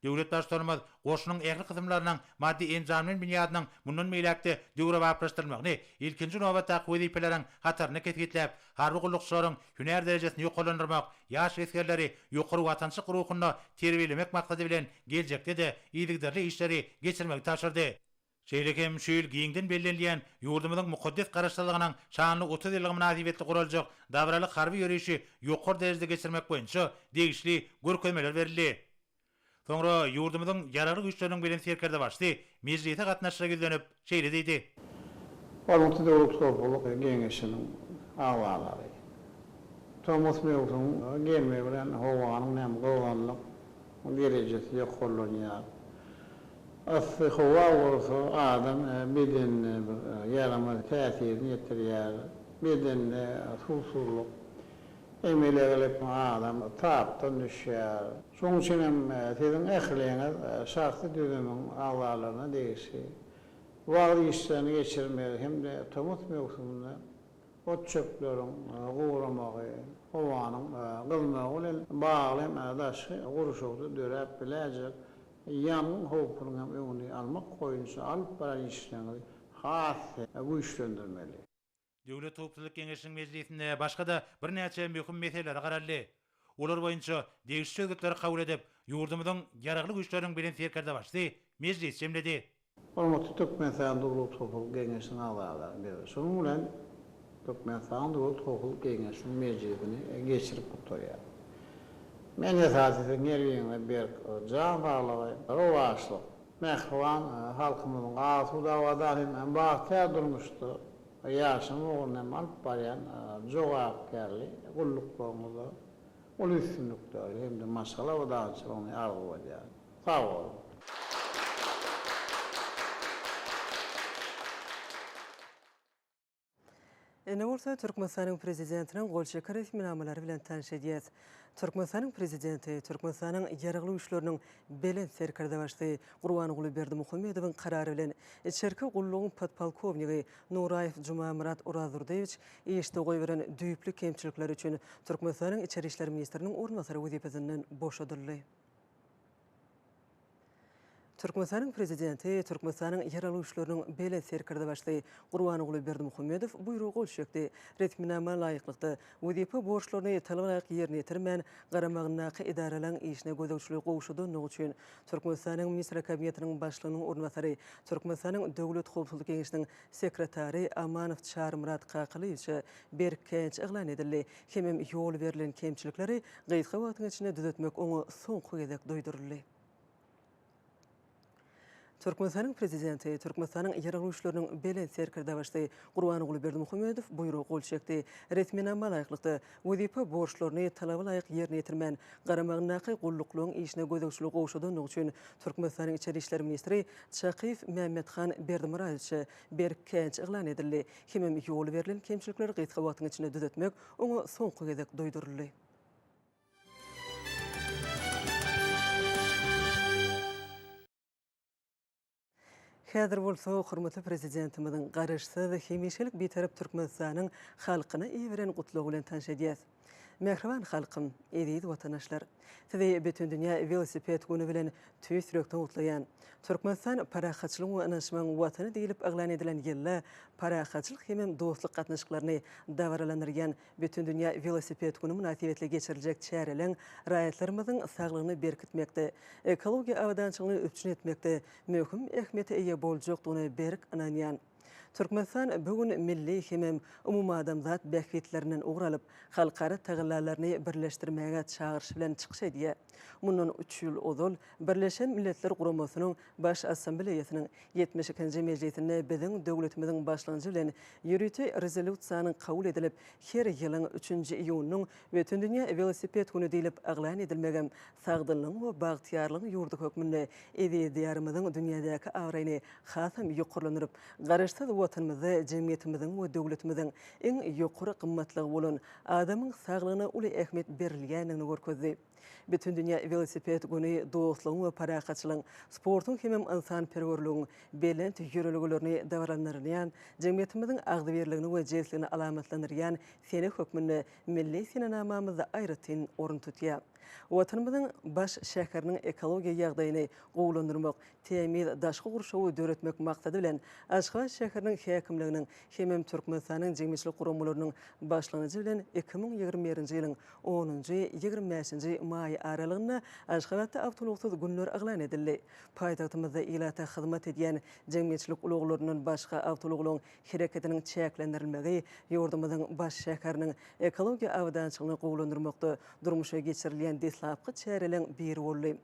Döwlet başlarymyz goşunyň ähli kysymlarynyň maddi enjamynyň binýadynyň mundan meýlekde döwre baprashdyrymagyny ilkinji nowatda wezipeleriň hataryny ketgitläp, harby gullukçylaryň hüner derejesini ýokarlandyrmak, ýaş eskerleri ýokary watançylyk ruhyna terbiýelemek maksady bilen geljekde de ýygyderli işleri geçirmek taşyrdy. Şeýle hem şu ýyl giňden bellenýän ýurdumyzyň mukaddes garaşdyrylygynyň şanly 30 ýyllyk münasibetli guraljak dawraly harby ýörüşi ýokary derejede geçirmek boýunça degişli görkezmeler berildi. Soňra ýurdumyzyň ýaraglyk güýçleriniň bilen serkerde başly, mejlise gatnaşyra gizlenip şeýle diýdi. Hormatly döwlet topuluk geňeşiniň awalary. Thomas Milton gelme bilen howanyň näme gowanlyk derejesi ýokarlanýar. Aslı hova adam beden yaramaz täsirini ýetirýär. Beden susuzluk emelerle adam tapdan düşýär. Şoň üçin hem sizin ähliňiz şahsy düzümüň awalaryna değişi. Vaqt işlerini geçirmeli hem de tomut mevsiminde ot çöplerin uğramağı, hovanın kılmağı ile bağlayım adaşı kuruşuktu dörep bilecek yanın hopunun hem önünü almak koyunca alıp para işlerini hafif güçlendirmeli. Döwlet Topçuluk Geňeşiniň mejlisinde başga da bir näçe möhüm meseleler garaldy. Olar boýunça degişli sözgütleri kabul edip, ýurdumyzyň ýaragly güýçleriniň bilen serkerde başdy, mejlis jemledi. Hormatly Türkmenistan Döwlet Topçuluk Geňeşiniň agzalary, şonuň bilen Türkmenistan Döwlet Topçuluk Geňeşiniň mejlisini geçirip oturýar. Men esasy nerwiňe bir jawaplagy, rowaşlyk, mehriban halkymyzyň asuda wadalyny bagtya durmuşdy. Yaşam oğlundan alıp barayan jogapkärli, gulluklarymyza ol üstünlükleri hem de maşala we dağçylygyny argy edýär. Sag bolun. Näwursa Türkmenistanyň prezidentiniň golşeker resminamentlary bilen tanış edýäs. Türkmenistanyň prezidenti Türkmenistanyň ýaragly güýçleriniň belen serkerde başdy. Gurbanyguly Berdimuhammedowyň karary bilen içerki gullugyň podpolkowniki Nuraýew Jumamurat Urazurdewich işde goýberen düýpli kemçilikler üçin Türkmenistanyň içeri işler ministriniň ornbasary wezipesinden boşadyldy. Türkmenistanyň prezidenti Türkmenistanyň ýaragly güýçleriniň belen serkerde başdy. Gurbanyguly Berdimuhammedow buyruk golşekdi. Resminame laýyklykda wezipe borçlaryny talabalyk ýerine ýetirmän garamagynaky idaralaryň işine gözegçilik gowşudynyň üçin Türkmenistanyň ministr kabinetiniň başlygynyň ornbasary, Türkmenistanyň Döwlet Howpsuzlyk Geňeşiniň sekretary Amanow Çarmurat Kakylywich berkenç eglan edildi. Hemem ýol berilen kemçilikleri gaýtga wagtyň içinde düzeltmek oňa soňky gezek doýduruldy. Türkmenistanyň prezidenti Türkmenistanyň ýaragly güýçleriniň belen serkerde başdy. Gurbanyguly Berdimuhammedow buyruk golşekdi. Resminame laýyklykda wezipe borçlaryny talabalyk ýerine ýetirmän garamagynaky gulluklaryň işine gözegçilik gowşudynyň üçin Türkmenistanyň içeri işler ministri Çakyf Mehmethan Berdimuraýevich berkenç eglan edildi. Hemem ýol berilen kemçilikleri gaýtga wagtyň içinde düzeltmek oňa soňky gezek doýduruldy. Häzir bolsa hormatly prezidentimiziň garaşsyz hemişelik betarap Türkmenistanyň halkyna ýeberen gutlugy bilen tanış edýäs. Mehriban halkym, eziz watanaşlar, sizi bütün dünýä velosiped güni bilen tüýsürekden gutlaýan. Türkmenistan parahatçylyk we anaşmaň watany diýilip aglan edilen ýylla parahatçylyk hemem dostluk gatnaşyklaryny dawralandyrýan bütün dünýä velosiped güni münasibetli geçiriljek çäreleň raýatlarymyzyň saglygyny berkitmekde, ekologiýa awdançylygyny öpçün etmekde möhüm ähmiýete eýe boljakdygyny berk ananýan. Türkmenistan bugün milli hemem umum adamzat bähwitlerinden uğralyp halkara tagyllaryny birleşdirmäge çağırış bilen çykyş edýär. Mundan 3 ýyl ozal Birleşen Milletler Guramasynyň baş assambleýasynyň 72-nji mejlisinde biziň döwletimiziň başlanjy bilen ýürüti rezolýusiýanyň kabul edilip, her ýylyň 3-nji iýunyň bütün dünýä velosiped güni diýilip aglan edilmegem sagdylygyň we bagtyarlygyň ýurdu hökmünde eziýetlerimiziň dünýädäki awraýyny hasam ýokurlanyryp, garaşsyz watanymyzy, jemgyýetimiziň we döwletimiziň eň ýokary gymmatlygy bolan adamyň saglygyna uly ähmiýet berilýänini görkezdi. Bütün dünýä velosiped güni dostlugyň we parahatçylygyň, sportuň hemem insanperwerligiň belent ýöreliglerini dawranýan, jemgyýetimiziň agdyberligini we jestligini alamatlandyrýan sene hökmünde milli sinanamamyzda aýratyn orun tutýar. Watanymyzyň baş şäheriniň ekologiýa ýagdaýyny gowlandyrmak, temiz daşky gurşawy döretmek maksady bilen Aşgabat şäheriniň häkimliginiň hemem Türkmenistanyň jemgyýetçilik guramalarynyň başlanjy bilen 2021-nji ýylyň 10-njy 25-nji maý aralygyna Aşgabatda awtoluksyz günler aglan edildi. Paýtagtymyzda ilata hyzmat edýän jemgyýetçilik uluglarynyň başga awtoluklaryň hereketiniň çäklendirilmegi ýurdumyzyň baş şäheriniň ekologiýa awdançylygyny gowlandyrmakda durmuşa geçirilýän deslapky çäreleň biri boldy.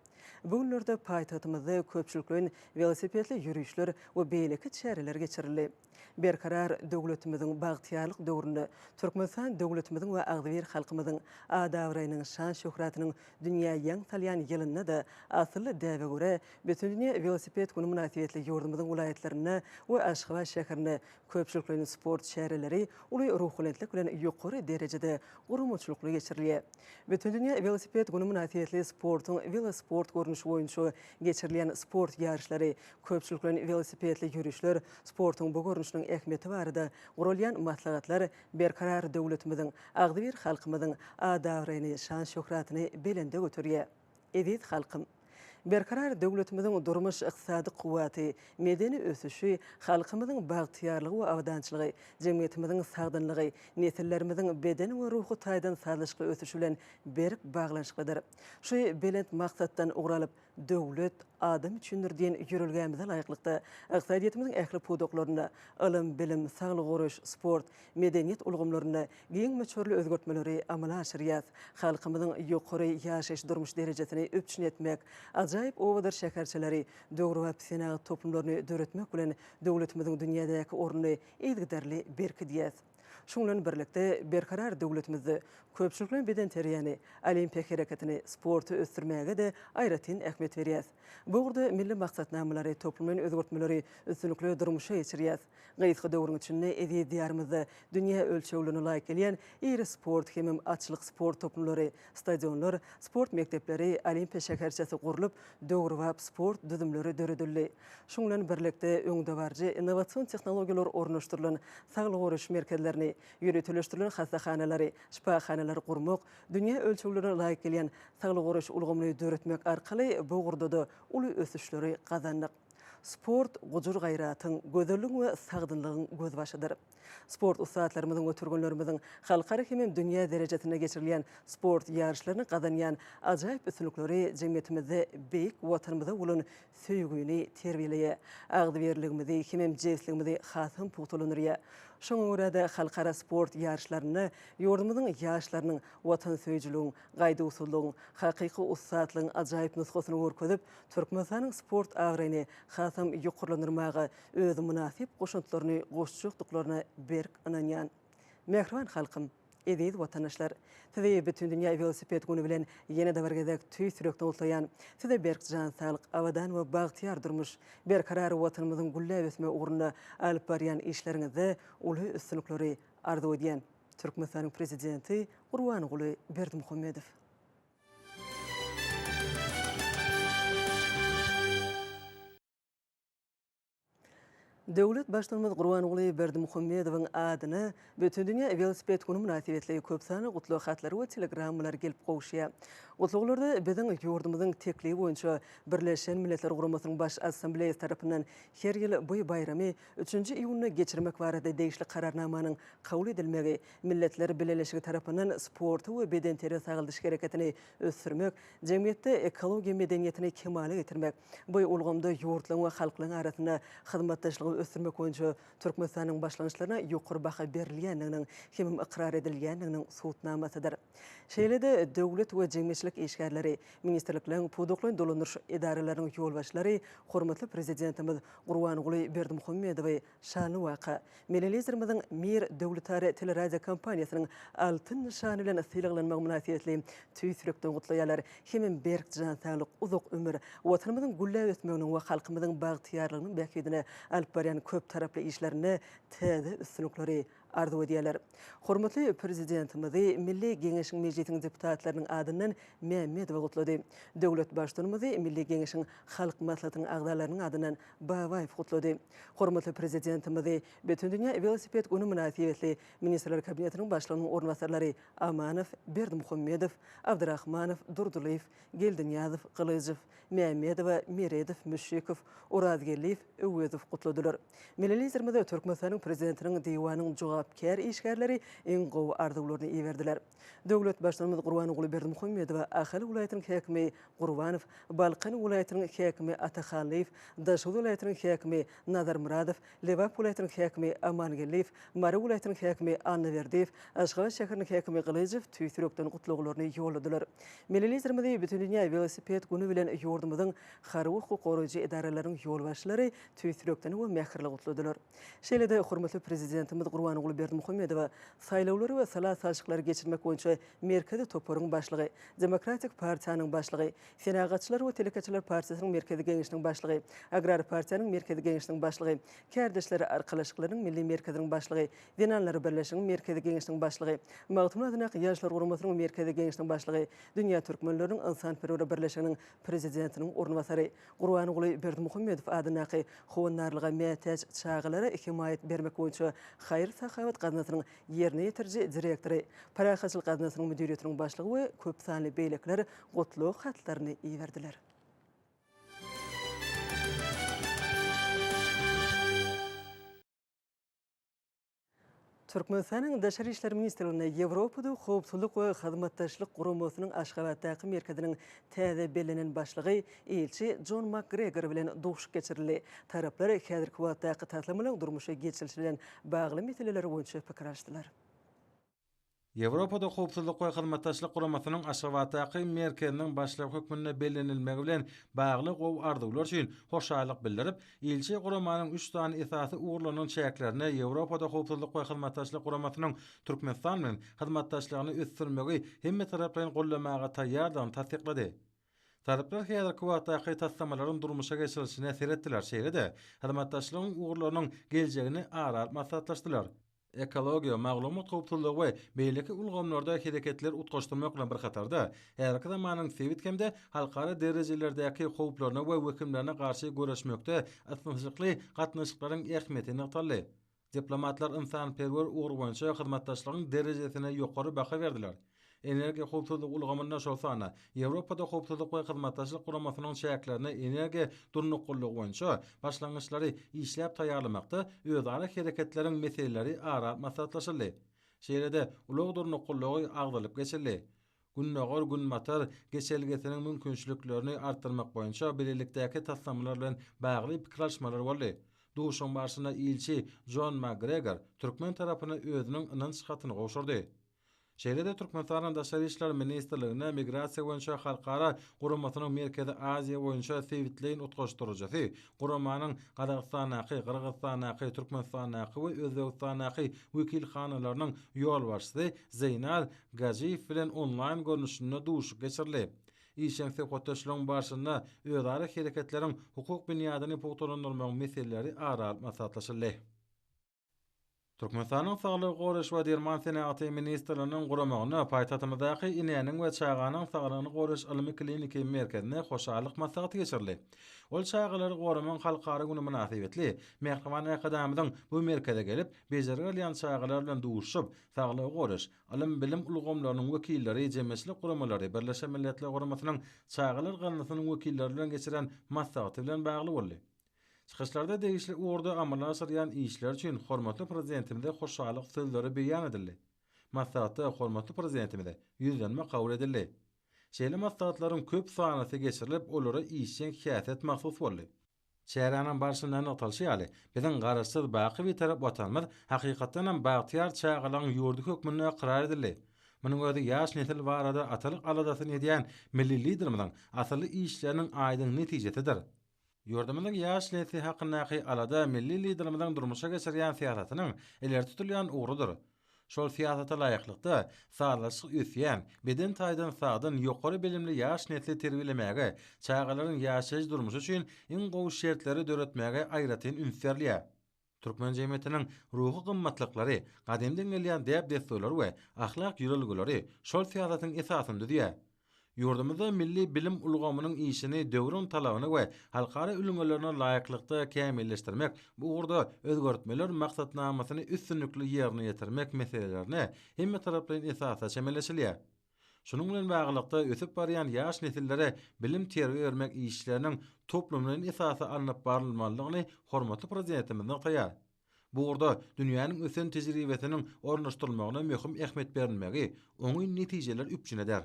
Bu günlerde paýtagtymyzda köpçülikden velosipedli ýürüýüşler we beýleki çäreler geçirildi. Berkarar döwletimiziň bagtyarlyk döwründe Türkmenistan döwletimiziň we agdyber halkymyzyň adawraýynyň şan şöhratynyň dünýä ýaň salýan ýylynda da asly däwe görä bütün dünýä velosiped güni münasibetli ýurdumyzyň welaýatlaryna we Aşgabat şäherine köpçülikden sport çäreleri uly ruhlanetlik bilen ýokary derejede gurumçylykly geçirilýär. Bütün dünýä velosiped güni münasibetli sportuň velosport görünüşi boyunça geçirilen sport yarışları, köpçülüklen velosipedli yürüyüşler, sportun bu görünüşünün ähmiýeti barada gurulýan maslahatlar berkarar döwletimizin, agdy bir halkymyzyň adawryny, şan şöhratyny belende götürýär. Edit halkym. Berkarar döwletimizin durmuş ykdysady kuwaty, medeni ösüşi, halkymyzyň bagtyarlygy we awdançylygy, jemgyýetimizin sagdynlygy, nesillerimiziň beden we ruhy taýdan sazlaşykly ösüşi bilen berik baglanşyklydyr. Şu belent maksatdan ugralyp döwlet adam üçindir diýen ýürülgämize laýyklykda ykdysadyýetimiziň ähli pudoklaryna, ilm, bilim, saglyk goruş, sport, medeniýet ulgamlaryna giň möçürli özgertmeleri amala aşyrýar. Halkymyzyň ýokary ýaşaýyş durmuş derejesini öpçün etmek, ajaýyp owadyr şäherçileri, döwri we psinagy toplumlaryny döretmek bilen döwletimiziň dünýädäki ornuny ýetdirli berkidýär. Şunlan birlikde berkarar döwletimizi köpçülüklen beden teriyani, olimpik hareketini, sportu östürmäge de aýratyn ähmiýet berýär. Bu urda milli maksatnamalary, toplumyň özgertmeleri üstünlikli durmuşa geçirýär. Gaýsy döwrüň içinde edi diýarymyzda dünýä ölçeglerine laýyk gelýän iri sport hemem atçylyk sport toplumlary, stadionlar, sport mektepleri, olimpia şäherçesi gurulyp, döwri we sport düzümleri döredildi. Şunlan birlikde öňde barjy innowasion tehnologiýalar ornaşdyrylan saglyk goruş merkezlerini, ýönetilişdirilen hastahanalary, şipahanalary gurmak, dünýä ölçeglerine laýyk gelýän saglyk goruş ulgamyny döretmek arkaly bu gurda da uly ösüşleri kazandyk. Sport gujur gaýratyň, gözellik we sagdynlygyň göz başydyr. Sport ustaatlarymyzyň götürgenlerimiziň halkara hemem dünýä derejesine geçirilýän sport ýarışlaryny kazanýan ajaýyp üstünlikleri jemgyýetimizde beýik watanymyza bolan söýgüni terbiýeleýär. Agdyberligimizi, hemem jewsligimizi hasym putulanyrýar. Şoňa görä de halkara sport ýarışlaryny ýurdumyzyň ýaşlarynyň watan söýjülügiň, gaýda usullygyň, hakyky ustaatlygyň ajaýyp nusgasyny görkezip, Türkmenistanyň sport awryny hasym ýokurlandyrmagy, özü münasip goşuntylaryny goşjukdyklaryna berk ananýan. Mehriban halkym, eziz watandaşlar, size bütün dünýä velosiped güni bilen ýene-de bir gezek tüý sürekli ultaýan, size berk jan saglyk, awadan we bagtyar durmuş, berkarar watanymyzyň güllä ösme ugruna alyp barýan işleriňizde uly üstünlikleri arzu edýän Türkmenistanyň prezidenti Gurbanuly Berdimuhammedow. Döwlet başlanmaz Gurbanuly Berdimuhammedowyň adyna bütün dünýä velosiped güni münasibetli köp sany gutly hatlary we telegrammalar gelip gowşýar. Gutluklarda biziň ýurdumyzyň teklibi boýunça Birleşen Milletler Guramasynyň baş assambleýasy tarapyndan her ýyl bu bayramy 3-nji iýuny geçirmek barada degişli kararnamanyň kabul edilmegi, Milletler Birleşigi tarapyndan sport we beden teri sagyldyş hereketini ösürmek, jemgyýetde ekologiýa medeniýetini kemale getirmek, bu ulgamda ýurtlaryň we halklaryň arasyna hyzmatdaşlygy ösürmek boýunça Türkmenistanyň başlanýyşlaryna ýokary baha berilýändiginiň hemem ikrar edilýändiginiň suwtnamasydyr. Şeýle-de döwlet we jemgyýetçilik işgärleri, ministrlikleriň, pudoklaryň dolandyryş idaralarynyň ýolbaşçylary, hormatly prezidentimiz Gurbanuly Berdimuhammedowy şanly waka, Milletlerimiziň Mir döwletary teleradio kompaniýasynyň altyn nişany bilen syýlaglanmagy münasibetli tüý sürekli gutlaýarlar, hemem berk jan saglyk, uzak ömür, watanymyzyň güllä ösmeginiň we halkymyzyň bagtyarlygynyň bäkidine alyp barýan köp taraply işlerine täze üstünlikleri arzu edýärler. Hormatly prezidentimizi Milli Geňeşiň mejlisiň deputatlarynyň adyndan Mehmet gutlady. Döwlet başdanymyzy Milli Geňeşiň halk maslahatynyň agdalarynyň adyndan Babaýew gutlady. Hormatly prezidentimizi bütün dünýä velosiped güni münasibetli Ministrler Kabinetiniň başlygynyň ornwasarlary Amanow, Berdimuhammedow, Abdurrahmanow, Durduliýew, Geldiňýazow, Gylyjyw, Mehmedow, Miredow, Müşrikow, Urazgeliýew, Öwedow gutladylar. Milletlerimiz Türkmenistanyň prezidentiniň diýwanyň jogapkär işgärleri en gowy arzuwlaryny iýerdiler. Döwlet başlanmaz Gurbanuly Berdimuhammedow Ahali welaýatynyň häkimi Gurbanow, Balkan welaýatynyň häkimi Ataxanliýew, Daşy welaýatynyň häkimi Nazar Muradow, Lewap welaýatynyň häkimi Amangeliýew, Mary welaýatynyň häkimi Annaberdiýew, Aşgabat şäheriniň häkimi Gylyjyw tüý sürekden gutluglaryny ýoladylar. Milletlerimiz bütün dünýä velosiped güni bilen ýurdumyzyň harwy hukuk goraýjy idaralarynyň ýolbaşçylary tüý sürekden we mähirli gutladylar. Şeýle-de hormatly prezidentimiz Gurbanuly Gulberdi Muhammedowa saýlawlary we salat salşyklary geçirmek boýunça merkezi toparyň başlygy, Demokratik Partiyanyň başlygy, Senagatçylar we Telekaçylar Partiyanyň merkezi geňişiniň başlygy, Agrar Partiyanyň merkezi geňişiniň başlygy, Kärdeşleri arkalaşyklaryň milli merkeziniň başlygy, Dinanlar birleşiginiň merkezi geňişiniň başlygy, Magtuma Adynak ýaşlar guramasynyň merkezi geňişiniň başlygy, Dünýä türkmenläriniň insanperwer birleşiginiň prezidentiniň ornwasary, Gurban Gulberdi Muhammedow adynaky howandarlyga mätäç çağılara himayet bermek boýunça Hayır Sahabat gazinasynyň ýerine ýetirji direktory, Parahaçylyk gazinasynyň müdiriýetiniň başlygy we köp sanly beýlekler gotluk hatlaryny iýerdiler. Türkmenistanyň Daşary işler ministrligine Ýewropada howpsuzlyk we hyzmatdaşlyk guramasynyň Aşgabatdaky merkeziniň täze belenen başlygy elçi John McGregor bilen duşup geçirildi. Taraplar häzirki wagtdaky taslymylaryň durmuşy geçilişi bilen bagly meseleler boýunça pikir alşdylar. Ýewropada howpsuzlyk we hyzmatdaşlyk guramasynyň Aşgabatdaky merkeziniň başlygy hökmüne bellenilmegi bilen bagly gow arzuwlar üçin hoşalyk bildirip, elçi guramanyň 3 tane esasy uğurlanyň çäklerini Ýewropada howpsuzlyk we hyzmatdaşlyk guramasynyň Türkmenistan bilen hyzmatdaşlygyny ösdürmegi hemme taraplaryň gollamaga taýýardygyny tasdiklady. Taraplar häzirki wagtdaky taslymalaryň durmuşa geçirilişine seretdiler. Şeýle-de hyzmatdaşlygyň uğurlarynyň geljegini ara maslahatlaşdylar. Ekologiya, maglumat howpsuzlygy we beýleki ulgamlarda hereketler utgaşdyrmak bilen bir hatarda, häzirki zamanyň sewitkemde halkara derejelerdäki howplaryna we wekimlerine garşy göreşmekde atmosferikli gatnaşyklaryň ähmiýetini taly. Diplomatlar insanperwer ugur boýunça hyzmatdaşlygyň derejesine ýokary baha berdiler. Energiýa howpsuzlygy ulgamyna şolsana, Ýewropada howpsuzlyk we hyzmatdaşlyk guramasynyň şäklerini energiýa durnuqullygy boýunça başlangyçlary işläp taýýarlamakda özara hereketleriň meseleleri ara maslahatlaşyldy. Şeýle-de ulug durnuqullygy agdalyp geçildi. Günnägor günmatar geçelgesiniň mümkinçiliklerini artdyrmak boýunça birlikdäki taslymlar bilen bagly pikirleşmeler boldy. Duşun barşyna elçi John McGregor Türkmen tarapyny özüniň ynanç hatyny goşurdy. Şeýle-de Türkmenistanyň Daşary işler ministrligine migrasiýa boýunça halkara guramasynyň merkezi Aziýa boýunça sewitleýin utgaşdyrjysy, guramanyň Gazagystanaky, Kyrgyzstanaky, Türkmenistanaky we Özbegistanaky wekilhanalarynyň ýol başçysy Zeynal Gajiýew bilen onlaýn görnüşinde duşup geçirildi. İşin sewgatdaşlygyň barşyna özara hereketleriň hukuk binýadyny pogtalandyrmagyň meseleleri ara maslahatlaşyldy. Türkmenistanyň Saglyk goraş we derman senaty ministrliginiň guramagyna paýtatymyzdaky inäniň we çaganyň saglygyny goraş ilmi kliniki merkezine hoşalyk maslahaty geçirildi. Ol çagalary goramyň halkara güni münasibetli Mehriban akademiyanyň bu merkeze gelip bejerge alýan çagalar bilen duşup saglyk goraş ilim bilim ulgamlarynyň wekilleri, jemgyýetçilik guramalary, Birleşen Milletler Guramasynyň çagalar ganasynyň wekilleri bilen geçiren maslahaty bilen bagly boldy. Çıkışlarda degişli uğurda amalına asıryan işler için hormatly prezidentimde hoşalyk sözleri beýan edildi. Maslahatda hormatly prezidentimde ýüzlenme kabul edildi. Şeýle maslahatlaryň köp sanasy geçirilip, olara işçiň häsiýet mahsus boldy. Şäheranyň barşyndan atalşy ýaly, biziň garaşsyz baky bir tarap watanymyz hakykatdan hem bagtyar çağalaryň ýurdy hökmüne iqrar edildi. Munyň özi ýaş nesil barada atalyk aladasyny edýän milli liderimiň asaly işleriniň aýdyň netijesidir. Ýurdumyň ýaş nesli hakynaky alada milli liderimiň durmuşa geçirýän siýasatynyň ileri tutulýan uğrudur. Şol siýasata laýyklykda sağlaşyk üsýän, beden taýdan sagdyn ýokary bilimli ýaş nesli terbiýelemege, çağalaryň ýaşaýyş durmuşy üçin iň gowy şertleri döretmege aýratyn ünsärliýär. Türkmen jemgyýetiniň ruhy gymmatlyklary, gadymdan gelýän däp desturlary we ahlak ýürelgilleri şol siýasatyň esasyny düzýär. Ýurdumyzda milli bilim ulgamynyň işini döwrüň talabyny we halkara ülümlerine laýyklykda kämilleşdirmek, bu urda özgörtmeler maksatnamasyny üstünlikli ýerine ýetirmek meselelerini hemme taraplaryň esasy çemeleşilýär. Şunun bilen baglykda ösüp barýan ýaş nesillere bilim terbiýe bermek işleriniň toplumyň esasy alınıp barylmalygyny hormatly prezidentimiň taýýar. Bu urda dünýäniň ösen tejribesiniň ornaşdyrylmagyna möhüm ähmiýet berilmegi oňy netijeler üpçün eder.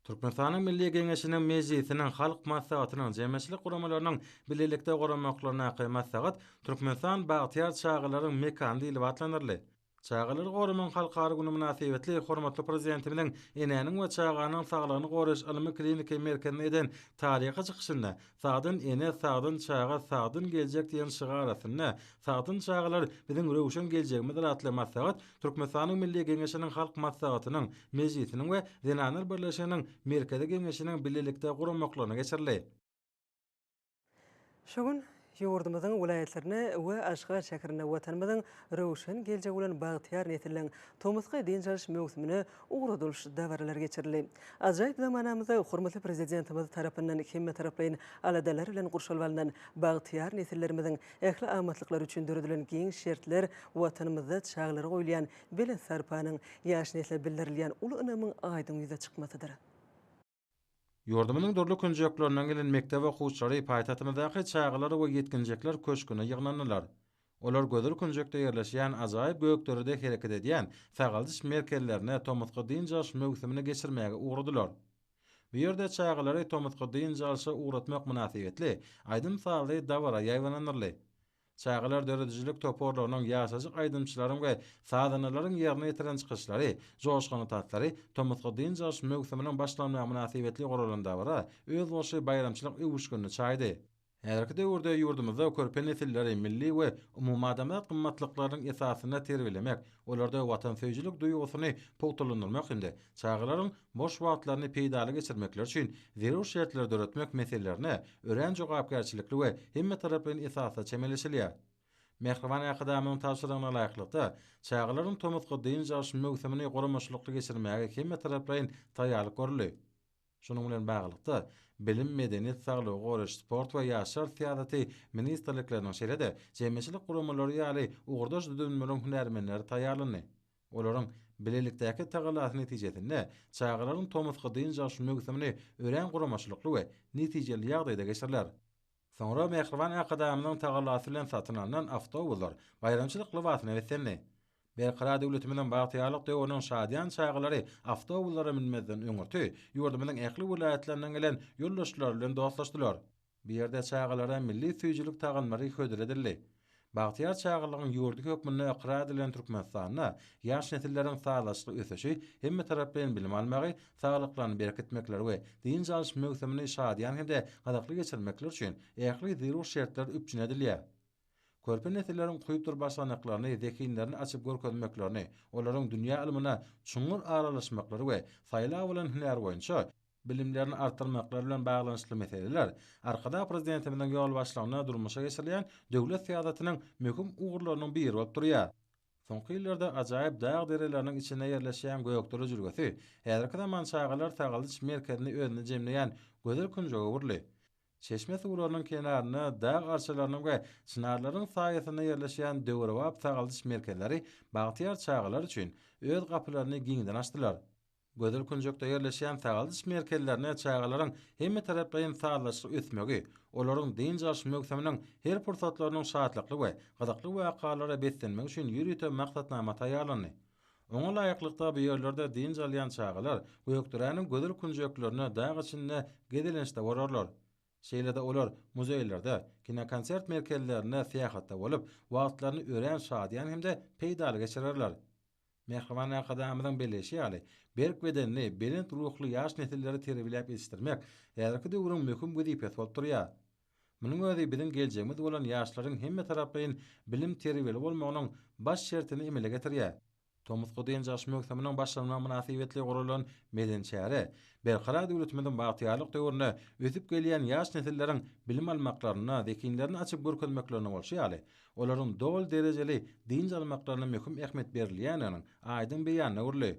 Türkmenistanyň Milli Geňeşiniň mejlisiniň halk maslahatynyň jemgyýetçilik guramalarynyň birlikde guramaklaryna maslahat Türkmenistan bagtyar çağalaryň mekany diýilip atlanyrly. Çağalar goruman halkary güni münasibetli hormatly prezidentimiň enäniň we çağanyň saglygyny goraş ylmy kliniki merkezine eden taryhy çykyşynda sagdyn ene sagdyn çaga sagdyn geljek diýen şygarasyny sagdyn çağalar biziň rewşen geljegimiz atly maslahat Türkmenistanyň Milli Geňeşiniň halk maslahatynyň mejlisiniň we Zenanlar birleşiginiň merkezi geňeşiniň birlikde guramaklaryna geçirildi. Şogun yurdumyzyň vilayetlerine we Aşgar şäherine watanymyzyň rewşen geljegi bilen bagtyar netirilen Tomusga diň çalyş mewsümine uğradylış dawarlar geçirildi. Ajaýyp zamanamyzda hormatly prezidentimiz tarapyndan hemme taraplaryň aladalar bilen gurşalyp bagtyar netillerimiziň ähli amatlyklar üçin döredilen giň şertler watanymyzda çağlary goýulýan belen sarpanyň ýaş netle bildirilýän uly önemiň aýdyn ýüze çykmasydyr. Yurdumynyň durly künjekleriniň gelen mektep okuwçylary paýtatymyzdaky çağlar we ýetginjekler köşküne ýygnandylar. Olar gödür künjekde ýerleşýän ajaýyp gökdörede hereket edýän sagaldyş merkezlerine Tomusga diň çalyş mewsümine geçirmäge uğradylar. Bu ýerde çağlary Tomusga diň çalyşa uğratmak münasibetli aýdym saly dawara ýaýlananyrly. Çağlar döredijilik toporlarynyň ýaşaşyk aýdymçylaryň we sadanalaryň ýerine ýetiren çykyşlary, joşgany tatlary Tomusga diň çalyş mewsüminiň başlanmagy münasibetli garalan dawara öz boşy bayramçylyk öwüşgünni çaýdy. Häzirki döwürde ýurdumyzda körpe nesilleri milli we umumy adamat gymmatlyklaryň esasyna terbilemek, olarda watansöýçilik duýgusyny pogtalandyrmak hemde çağlaryň boş wagtlaryny peýdaly geçirmekler üçin zerur şertler döretmek meselelerini ören jogapkärçilikli we hemme taraplaryň esasy çemeleşilýär. Mehriban Akademiyanyň tawşyrygyna laýyklykda çağlaryň Tomusga diň çalyş mewsümini goramaşlykly geçirmäge hemme taraplaryň taýýarlyk görüli. Şonuň bilen baglykda bilim, medeniýet, saglyk, goraş, sport we ýaşar syýasaty ministrlikleriniň şeýlede jemgyýetçilik guramalary ýaly ugurdaş dönmelerin hünärmenleri taýýarlandy. Olaryň bilelikdäki tagalat netijesinde çağlaryň Tomusga diň çalyş mewsümini ören guramaşlykly we netijeli ýagdaýda geçirilýär. Sonra Mehriban Akademiyanyň tagalaty bilen satyn alynan awtobuslar bayramçylyk lybasyna wesenli. Berqara döwletimiň bagtyarlyk döwrüniň şadyan çağlary awtobuslara minmezden öňürti ýurdumynyň ähli vilayatlerinden gelen ýoldaşlar bilen dostlaşdylar. Bu ýerde çağlara milli süýjülük taganlary hödüredildi. Bagtyar çağlaryň ýurdy hökmüne aqra edilen Türkmenistanyna ýaş nesilleriň saglaşyk ösüşi hemme taraplaryň bilim almagy, saglyklaryny berkitmekleri we diň çalyş mewsümini şadyan hemde gadakly geçirmekler üçin ähli zerur şertler üpjün edilýär. Körpe nesillerin kuýupdyr başlanyklaryny, zekinlerini açyp görkezmeklerini, olaryň dünýä ilmine çuňur aralaşmaklary we saýla bilen hünär boýunça bilimlerini artyrmaklary bilen baglanşykly meseleler arkada prezidentimizin ýol başlygyna durmuşa geçirilýän döwlet syýasatynyň möhüm ugurlarynyň biri bolup durýar. Soňky ýyllarda ajaýyp dağ dereleriniň içinde ýerleşýän göýokdöre jürgesi häzirki zaman çağlar tagaldyş merkezini özüne jemleýän gözel künjege urly. Çeşme suwlarynyň kenaryna dağ arçalarynyň we çynarlaryň saýasyna ýerleşýän döwrewap tagaldyş merkezleri bagtyar çağlar üçin öz gapylaryny giňden açdylar. Gözel künjekde ýerleşýän tagaldyş merkezlerine çağlaryň hemme taraplaryň saglaşyk ösmegi, olaryň diň çalyş mewsüminiň her pursatlarynyň şahatlykly we gadakly wakalara beslenmek üçin ýürüten maksatnama taýýarlandy. Oňa laýyklykda bu ýerlerde diň çalýan çağlar göýekdüräniň gözel künjeklerini dağ içinde gedelenişde gorarlar. Şeýlede olar muzeýlerde, kinokonsert merkezlerine syýahatda bolup, wagtlaryny ören şadyan hemde peýdaly geçirirler. Mehriban Akademiyanyň beleşi ýaly berk bedenli, belent ruhly ýaş nesilleri terbiýelep ýetişdirmek häzirki döwrüň möhüm wezipesi bolup durýar. Munyň özi biziň geljegimiz bolan ýaşlaryň hemme taraplaryň bilim terbiýeli bolmagynyň baş şertini emele getirýär. Tomusga diň çalyş mewsüminiň başlanmagy münasibetli guralan meden şäheri berqara döwletimiň bagtyarlyk döwrüne ötüp gelýän ýaş nesilleriň bilim almaklaryna, zekinlerini açyp görkezmeklerine bolşy ýaly olaryň dol derejeli diň almaklaryna möhüm ähmet berilýäniň aýdyn beýanyna urly.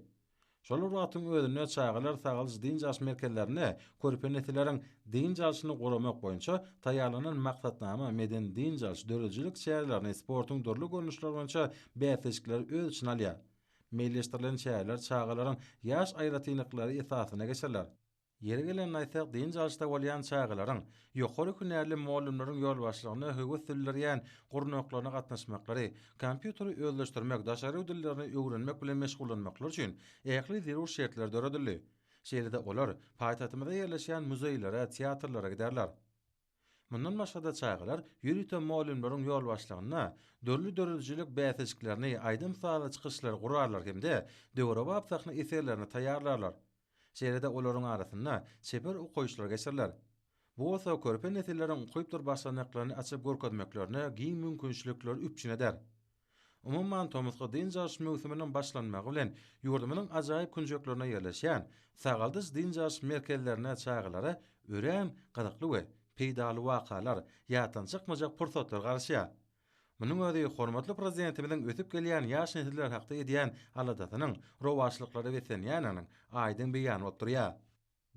Şol wagtyň özüne çağlar sagaldyş diň çalyş merkezlerine körpe nesilleriň diň çalyşyny guramak boýunça taýýarlanan maksatnama meden diň çalyş dörejilik şäherlerini sportyň durly görnüşleri boýunça bäsleşikler öz üçin alýar. Meýleşdirilen şäherler çağlaryň ýaş aýratynlyklary esasyna geçerler. Ýeri gelen aýsak diň çalyşda bolýan çağlaryň ýokary hünärli muallimleriň ýol başlygyny höwüslendirýän gurnaklaryna gatnaşmaklary, kompýuteri özleşdirmek, daşary dillerini öwrenmek bilen meşgullanmaklar üçin ähli zerur şertler döredildi. Şeýlede olar paýtatymyzda ýerleşýän muzeýlere, teatrlara giderler. Mundan başga çağılar ýürüte mollumlaryň ýol başlygyna dörlü-dörlüjilik bäsejiklerini aýdym sala çykyşlar gurarlar hemde döwre wapsakny eserlerini taýýarlarlar. Şeýle-de olaryň arasynda seper ukoýşlar geçirler. Bu osa körpe nesilleriň ukyp dur başlanyklaryny açyp görkezmeklerine giň mümkinçilikler üpçün eder. Umumman Tomyska din jaş mewsumynyň başlanmagy bilen ýurdumynyň ajaýyp künjeklerine ýerleşýän sagaldys din jaş merkezlerine çağılara ören, gyzykly we peýdaly wakalar, ýatan çykmajak pursatlar garşýar. Munyň özi hormatly prezidentimiziň ötüp gelýän ýaş nesiller hakda edýän aladatynyň rowaçlyklary we senýanyň aýdyn beýany oturýar.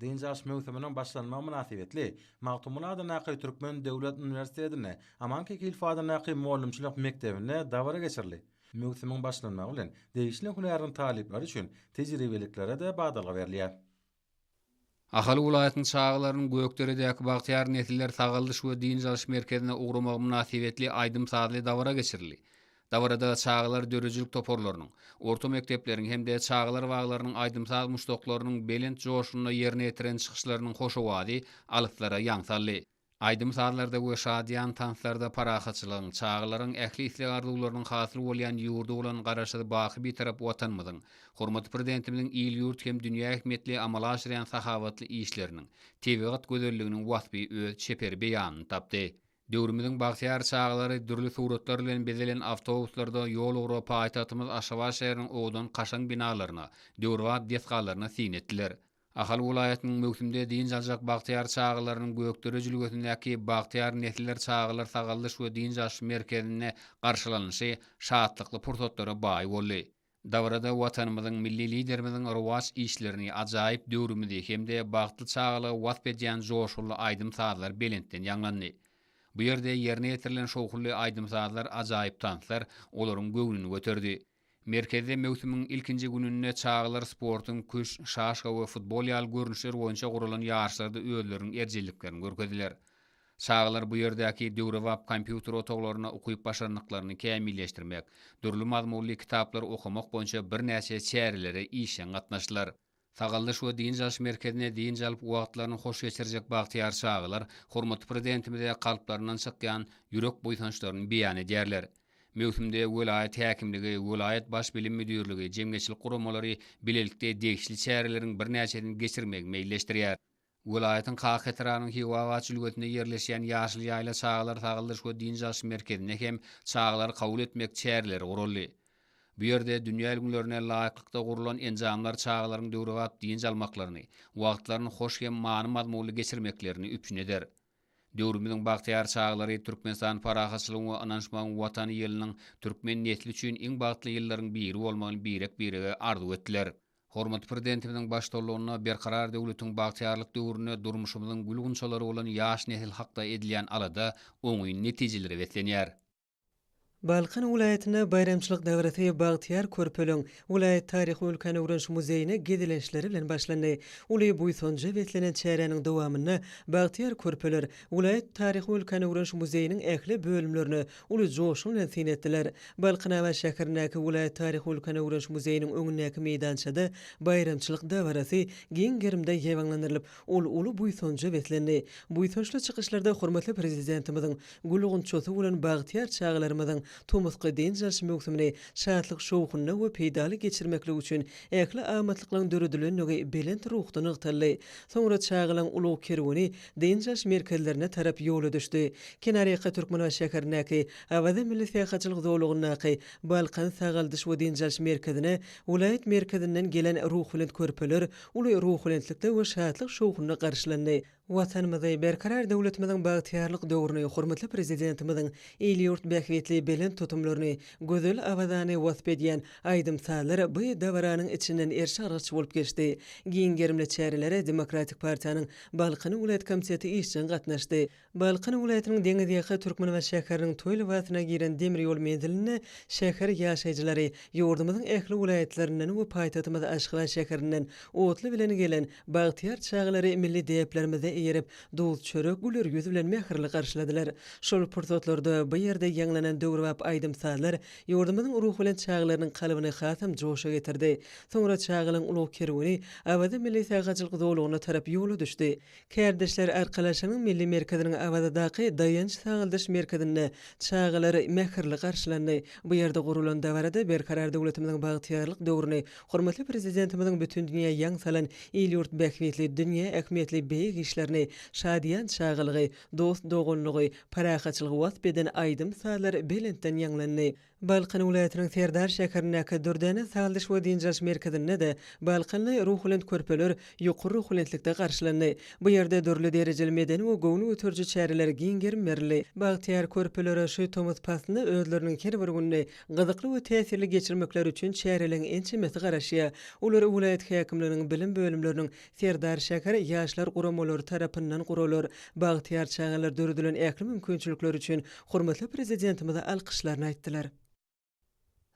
Din jaş mewsumynyň başlanma münasibetli Magtumulada Naqy Türkmen Döwlet Uniwersitetine Amanky Kilfada Naqy Mollumçylyk Mektebine dawara geçirildi. Mewsumyň başlanmagy bilen degişli hunaryň talipleri üçin tejribeliklere de badalga berilýär. Ahal ulaýatynyň çağlarynyň gökderedäki bagtyar nesiller sagaldyş we din jaş merkezine ugramagy münasibetli aýdym sadly dawara geçirildi. Dawarada çağlar dörüjülük toporlarynyň, orta mektepleriň hemde çağlar waglarynyň aýdymsal muşdoklarynyň belent joşunyna ýerine ýetiren çykyşlarynyň hoşawady alyplara ýaňsally. Aýdymsallarda we şadyan tanslarda parahatçylygyň, çağlaryň ähli isleg arzuwlarynyň hasyl bolýan ýurdu bolan garaşy baky bir tarap watanmyzyň, hormatly prezidentimiziň il ýurt hem dünýä häkmetli amala aşyran sahabatly işleriniň, tebigat gözelliginiň wasfy öz çeperi beýanyny tapdy. Döwrümizin bagtyar çağlary dürli suratlar bilen bezelen awtobuslarda ýol ugrup paýtatymyz Aşgabat şäheriniň owdan kaşan binalaryna, döwrwat deskalaryna sinetdiler. Ahal welaýatynyň mewsumde din jaljak bagtyar çağlarynyň gökderejiligindäki bagtyar nesiller çağlar sagaldyş we din jaş merkezine garşylanyşy şatlykly pursatlara baý boldy. Dawarada watanymyzyň milli liderimiziň rowaç işlerini ajaýyp döwrümizde hemde bagtly çağly wasp edýän joşuly aýdym saatlar belentden ýanglandy. Bu ýerde ýerine ýetirilen şowhully aýdymsaatlar ajaýyp tanslar olaryň göwnüni göterdi. Merkezde mewsumyň ilkinji gününde çağlar sportyň küş, şaşga we futbol ýaly görnüşler boýunça gurulan ýarşlarda özleriň erjiliklerini görkezdiler. Çağlar bu ýerdäki döwrewap kompýuter otoglaryna ukyp başarnyklaryny kämilleşdirmek, dürli mazmunly kitaplar okumak boýunça bir näçe çärilere işe gatnaşdylar. Sagaldyş we din jaş merkezine din jalyp wagtlaryny hoş geçirjek bagtyar çağlar, hormatly prezidentimize kalplarynyň çykýan ýürek boýsançlaryny beýan edýärler. Mewsumde welaýat häkimligi, welaýat baş bilim müdürligi, jemgyýetçilik guramalary bilelikde degişli çäreleriň bir näçesini geçirmek meýilleşdirýär. Welaýatyň Kahetranyň hiwawaçylygynda ýerleşýän ýaşyl ýaýla çağlar sagaldyş we din jaş merkezine hem çağlar kabul etmek çäreleri guruldy. Bu ýerde dünýä ilmlerine laýyklykda gurulan enjamlar çağlaryň döwrewap din jalmaklaryny, wagtlaryny hoş hem many mazmunly geçirmeklerini üpçün eder. Döwrümiziň bagtyar çağlary Türkmenistan parahatçylygyň we ananşmagyň watany ýylynyň türkmen nesli üçin iň bagtly ýyllaryň biri bolmagyny birek-birege arzu etdiler. Hormatly prezidentimiziň başdollugyna berkarar döwletiň bagtyarlyk döwrüne durmuşymyzyň gülgunçalary bolan ýaş nesil hakda edilýän alada oňy netijeleri betlenýär. Balqan vilayetine bayramçılık davrati Bagtyar Körpölüň vilayet taryhy ülkany öwrenş muzeýine gedilenşleri bilen başlandy. Uly buýsonja betlenen çäreniň dowamyna Bagtyar Körpöler vilayet taryhy ülkany öwrenş muzeýiniň ähli bölümlerini uly joşun bilen sinetdiler. Balqanawa şäherindäki vilayet taryhy ülkany öwrenş muzeýiniň öňündäki meýdançada bayramçılık davrati giň gerimde ýewaňlandyrylyp, ol uly buýsonja betlendi. Buýsonçly çykyşlarda hormatly prezidentimiziň gülgunçosy bilen Bagtyar çağlarymyzyň Tomyska din jaş mewsumyny şatlyk şowkuny we peýdaly geçirmeklik üçin ähli amatlyklaryň döredilenligi belent ruhdan ygtyly. Soňra çağılan uluw kerwani din jaş merkezlerine tarap ýola düşdi. Kenariyka Türkmen şäherindäki Awada milli tähatçylyk zowlugynyňky Balkan sagaldyş we din jaş merkezine vilayet merkezinden gelen ruh bilen körpeler uly ruh bilentlikde we şatlyk şowkuny garşylandy. Watanymyzy berkarar döwletimiziň bagtyarlyk döwrüne hormatly prezidentimiziň el ýurt bähwetli belent tutumlaryny gözel awazany wasp edýän aýdymsallar bu dawaranyň içinden erşaraç bolup geçdi. Giň gerimli çärelere Demokratik Partiýanyň Balkan Ulayat Komiteti işçiň gatnaşdy. Balkan Ulayatynyň deňiz ýaky Türkmen we şäheriniň toýly watyna giren demir ýol menziline şäher ýaşaýjylary ýurdumyzyň ähli ulayatlarynyň we paýtatymyz Aşgabat şäherinden otly bilen gelen bagtyar çağlary milli deplerimize eýerip duz çörek güler yüz bilen mähirli garşyladylar. Şol pursatlarda bu ýerde ýanglanan döwrewap aýdym saatlar ýurdumyň ruh bilen çağlarynyň kalbyny hasam joşa getirdi. Soňra çağlaryň ulug kerwini awada milli sagajylyk zowlugyna tarap ýoly düşdi. Kärdeşler arkalaşynyň milli merkeziniň awadaky daýanç sagyldyş merkezine çağlary mähirli garşylandy. Bu ýerde gurulan dawarada berkarar döwletimiziň bagtyarlyk döwrüni hormatly prezidentimiziň bütün dünýä ýang salan il-ýurt bähwetli dünýä ähmiýetli beýik işlerini şadiýan çağlygy, dost dogunlygy, parahaçylygy wasp eden aýdym saatlar belentden ýanglandy. Balqan welaýatynyň Serdar şäherindäki Dürdäne sagyldyş we dinjaş merkezinde de balqanly ruhulent körpeler ýokary ruhulentlikde garşylandy. Bu ýerde dörli derejeli medeni we gowny ötürji çäreler giňger berli. Bagtyar körpelere şu Thomas Passny özleriniň her bir günini gyzykly we täsirli geçirmekleri üçin çäreleň ençemesi garaşýa. Ular welaýat häkimleriniň bilim bölümleriniň Serdar şäher ýaşlar guramalary tarapyndan guralar. Bagtyar çağlar dördülen äkli mümkinçilikler üçin hormatly prezidentimize alkyşlaryny aýtdylar.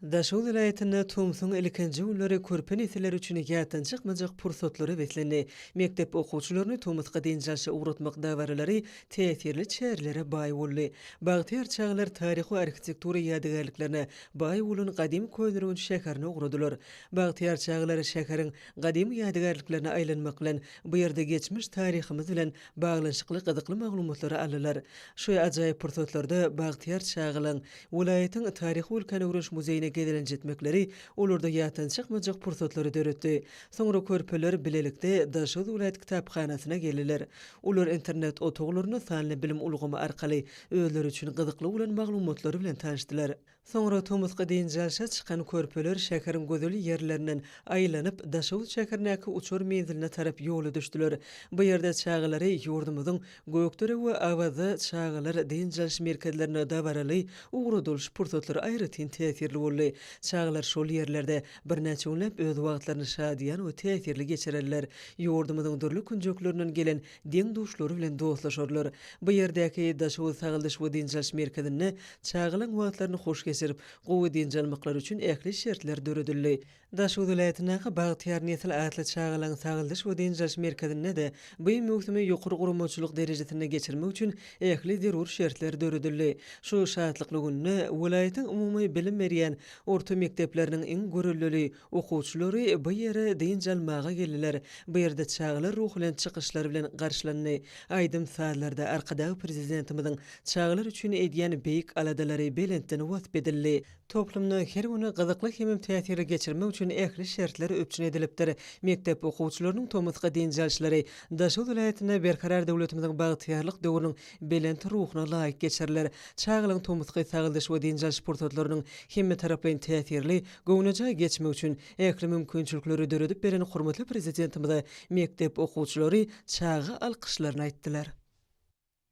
Daşol vilayatyna Tumsun ilkinji günleri körpe nesilleri üçin ýatan çykmajak pursatlary beklendi. Mektep okuwçylaryny Tumsga dinjaşy uğratmak dawarlary täsirli çärlere baý boldy. Bagtyar çağlar taryh we arxitektura ýadygarlyklarına baý bolan gadim köýnürgün şäherini uğradylar. Bagtyar çağlar şäheriň gadim ýadygarlyklaryna aýlanmak bilen bu ýerde geçmiş taryhymyz bilen baglanşykly gyzykly maglumatlary aldylar. Şu ajaýyp pursatlarda Bagtyar çağlaryň welaýatyň taryh ülkeni uruş muzeýine gedilen jetmekleri olarda ýatan çykmajak pursatlary döretdi. Soňra körpeler bilelikde Daşol welaýat kitapxanasyna geldiler. Ular internet otoglaryna sanly bilim ulgamy arkaly özleri üçin gyzykly bolan maglumatlary bilen tanışdylar. Soňra Tomsga dinjaşa çykan körpeler şäheriň gözel ýerlerinden aýlanyp Daşol şäherindäki uçur menziline tarap ýoly düşdiler. Bu ýerde çağlary ýurdumyzyň gökdere we awaza çağlar dinjaş merkezlerine dawaraly uğradylş pursatlary aýratyn täsirli boldy. Çağlar şol ýerlerde bir näçe günläp öz wagtlaryny şadiýan we täsirli geçirerler. Ýurdumyzyň dürli künjekleriniň gelen deň duşlary bilen dostlaşarlar. Bu ýerdäki Daşol sagyldyş we dinjaş merkezine çağlaryň wagtlaryny hoş geçirip gowy dinjalmaklar üçin ähli şertler döredildi. Daşol vilayatynyň Bagtyar nesil atly çağlaryň sagyldyş we dinjaş merkezine de bu mewsimi ýokary guramaçylyk derejesine geçirmek üçin ähli zerur şertler döredildi. Şu şahatlykly gününe welaýatyň umumy bilim berýän orta mekdepleriniň iň görüllüli okuwçylary bu ýere dinjalmaga geldiler. Bu ýerde çağlar ruhlan çykyşlary bilen garşylandy. Aýdym saatlarda arkadaky prezidentimiziň çağlar üçin edýän beýik aladalary belentden wasp edildi. Toplumny her güni gyzykly hemem täsiri geçirmek üçin ähli şertler öpçün edilipdir. Mektep okuwçylarynyň Tomsga dinjalşylary Daşol vilayatyna berkarar döwletimiziň bagtyarlyk döwrüniň belent ruhuna laýyk geçirler. Çağlaryň Tomsga sagyldyş we dinjalş pursatlarynyň hemme tarapyn täsirli gownaja geçmek üçin ähli mümkinçilikleri döredip beren hormatly prezidentimize mektep okuwçylary çağa alkyşlaryny aýtdylar.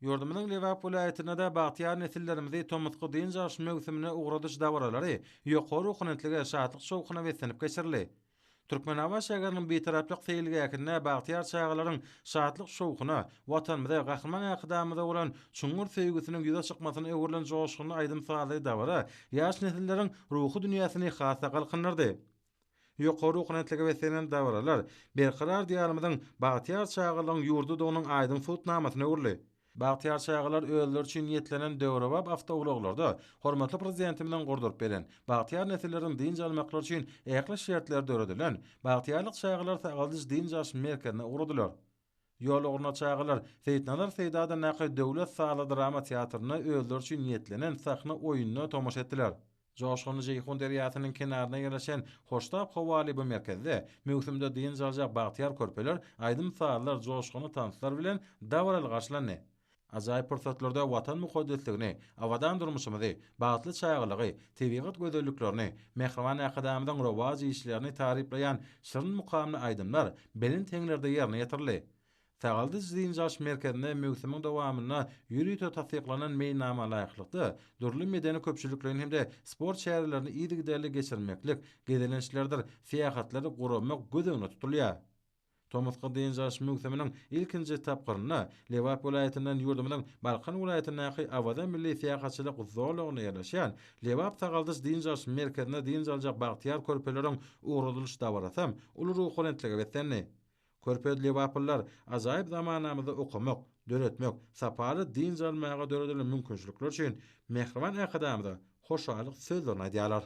Ýurdumyň Lewap welaýatyna da Bagtyar nesillerimizi Tomsga dinjaş mewsimine uğradyş dawarlary ýokary ruhunetlige şatlyk şowkyna wetlenip geçirildi. Türkmenawa şäheriniň betaraplyk seýilgäkine Bagtyar çağlaryň şatlyk şowkyna watanymyza gahryman akdamyza bolan çuňur seýgisiniň ýüze çykmasyny öwürlen joşgyny aýdym saly dawara ýaş nesilleriň ruhy dünýäsini hasa galkynyrdy. Ýokary ruhunetlige wetlenen dawralar berkarar diýarymyzyň Bagtyar çağlaryň ýurdu da onuň aýdym futnamasyna öwürli. Bagtyar çağlar özleri üçin ýetlenen döwrewap awtowloglarda hormatly prezidentimiň gordurup beren Bagtyar nesillerini dinjalmaklar üçin ähli şertler döredilen Bagtyarlyk çağlar sagyldyş dinjaş merkezine uğradylar. Ýoluguna çağlar Seýitnalar Seýdada näki döwlet saly drama teatryny özleri üçin ýetlenen sahna oýunyny tomaşa etdiler. Joşgyny Jeyhun derýasynyň kenaryna ýerleşen Hoştap howali bu merkezde mewsimde dinjaljak Bagtyar körpeler aýdym saatlar joşgyny tanslar bilen dawaral garşylandy. Ajaýyp pursatlarda watan mukaddesligini, awadan durmuşymyzy, bagtly çağlygy, tebigat gözelliklerini, mehriban akadamyň rowaj işlerini tarifleýän şirin mukamly aýdymlar belin teňlerde ýerine ýetirildi. Sagyldyş dinjaş merkezine mewsimiň dowamyna ýürüýte tasdiklanan meýnama laýyklykda durly medeni köpçülikleriň hemde sport şäherlerini ýygyderli geçirmeklik, gedelençlerdir seýahatlary guramak gözüňe tutulýar. Tomsga dinjaş mewsiminiň ilkinji tapgyryna Lewap welaýatynyň ýurdumynyň Balkan welaýatyndaky awada milli seýahatçylyk zowlugyna ýerleşen Lewap sagyldyş dinjaş merkezine dinjaljak Bagtyar körpeleriň uğradylış dawarasam ulu ruhunetlige wetlendi. Körpedli wapyllar ajaýyp zamanamyzda okumak, döretmek, sapaly din jalmaga döredilen mümkinçilikler üçin mehriban akadamyda hoşalyk sözlerini aýdýarlar.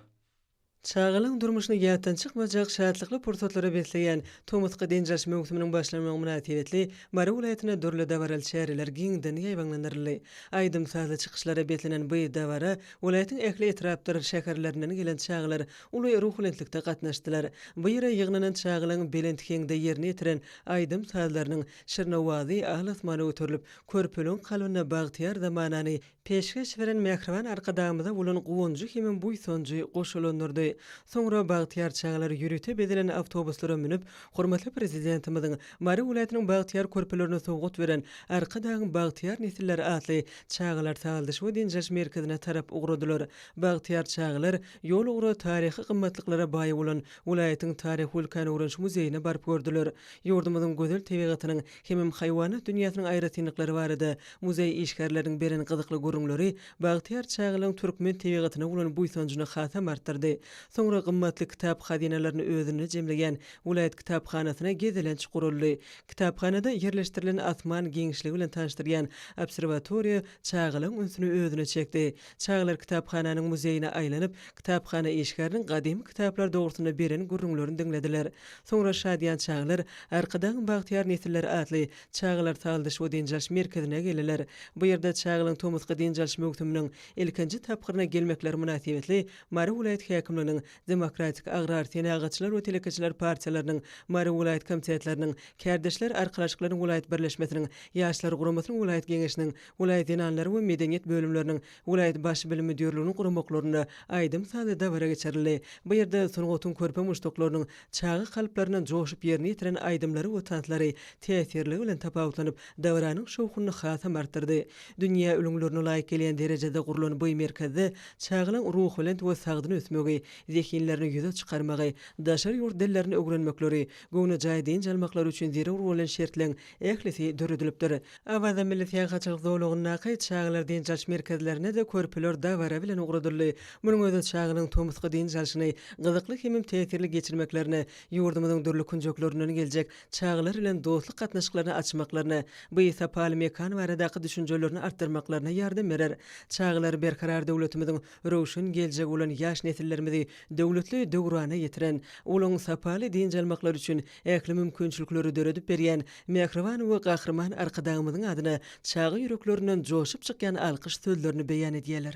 Çağılyň durmuşyny ýatdan çykmajak şadlykly pursatlara besleýän Tomusga denjaş mewsumynyň başlanyny münasibetli Mary welaýatyna dörle dawaral şäherler giňden ýaýbanlanyrly. Aýdym sazly çykyşlara betlenen bu dawara welaýatyň ähli etrapdar şäherlerinden gelen çağılar uly ruhlanykda gatnaşdylar. Bu ýere ýygnanan çağılyň belent kengde ýerini ýetiren aýdym sazlarynyň şirnawazy ahlasmana ötürilip körpüliň kalbyna bagtyar zamanany peşkeş beren mehriban arkadamyza bolan gowunjy hemem buýsonjy goşulanyrdy. Soňra bagtyar çağlar ýürüte bedilen awtobuslara minip, hormatly prezidentimiziň Mary welaýatynyň bagtyar körpülerine sowgat beren arkadaň bagtyar nesiller atly çağlar taýaldyş we denjaş merkezine tarap ugradylar. Bagtyar çağlar ýol ugra taryhy gymmatlyklara baý bolan welaýatyň taryh wulkany öwrenş muzeýine barıp gördüler. Ýurdumyzyň gözel tebigatynyň hemem haýwanat dünýäsiniň aýratynlyklary barada muzeý işgärläriniň beren gyzykly görüňleri bagtyar çağlaryň türkmen tebigatyna bolan buýsonjuny hasam artdyrdy. Soňra gymmatly kitap hazinelerini özüne jemleýän Welaýat kitapxanasyna gezilenç guruldy. Kitapxanada ýerleşdirilen asman geňişligi bilen tanışdyrýan obserwatoriýa çağlaryň ünsüni özüne çekdi. Çağlar kitapxananyň muzeýine aýlanyp, kitapxana işgäriniň gadymy kitaplar dogrusyna beren gurrunlaryny diňlediler. Soňra şadýan çağlar arkadan bagtyar nesiller atly çağlar taýaldyş we denjaş merkezine geldiler. Bu ýerde çağlaryň Tomusga denjaş mewsumynyň ilkinji tapgyryna gelmekleri münasibetli Mary welaýat häkimliginiň Demokratik Agrar Tenagaçylar we Telekeçiler partiýalarynyň Mary welaýat komitetleriniň Kärdeşler arkalaşyklaryň welaýat birleşmesiniň Ýaşlar guramasynyň welaýat geňeşiniň welaýat dinanlary we medeniýet bölümleriniň welaýat baş bilim müdirliginiň guramaklaryna aýdym sazly dawara geçirildi. Bu ýerde sungatyn körpe muştoklarynyň çağı kalplaryna joşup ýerini ýetiren aýdymlary we tantlary täsirli bilen tapawutlanyp dawaranyň şowkuny hasam artdyrdy. Dünýä ölümlerine laýyk gelýän derejede gurulan bu merkezde çağlaryň ruh bilen we sagdyny ösmegi, zehinlerini ýüze çykarmagy, daşary ýurt dillerini öwrenmekleri, göwne jaýdyn jalmaklary üçin zerre bolan şertleň ählisi döredilipdir. Awada millet ýaşaçylyk zowlugyna gaý çağlar denjaş merkezlerine de körpüler dawara bilen ugradyldy. Munyň özü çağlaryň Tomusga denjaşyny gyzykly hemem täsirli geçirmeklerine, ýurdumyzyň dürli kunjoklarinden geljek çağlar bilen dostluk gatnaşyklaryny açmaklaryna, bu ýa sapaly mekan baradaky düşünjelerini artdyrmaklaryna ýardam berer. Çağlar berkarar döwletimiziň rowşan geljek bolan ýaş nesillerimizi döwletli döwrana ýetiren, olaň sapaly din jalmaklar üçin ähli mümkinçilikleri döredip berýän mehriban we gahrman arkadaýymyzyň adyna çağı ýüreklerinden joşup çykýan alkyş sözlerini beýan edýärler.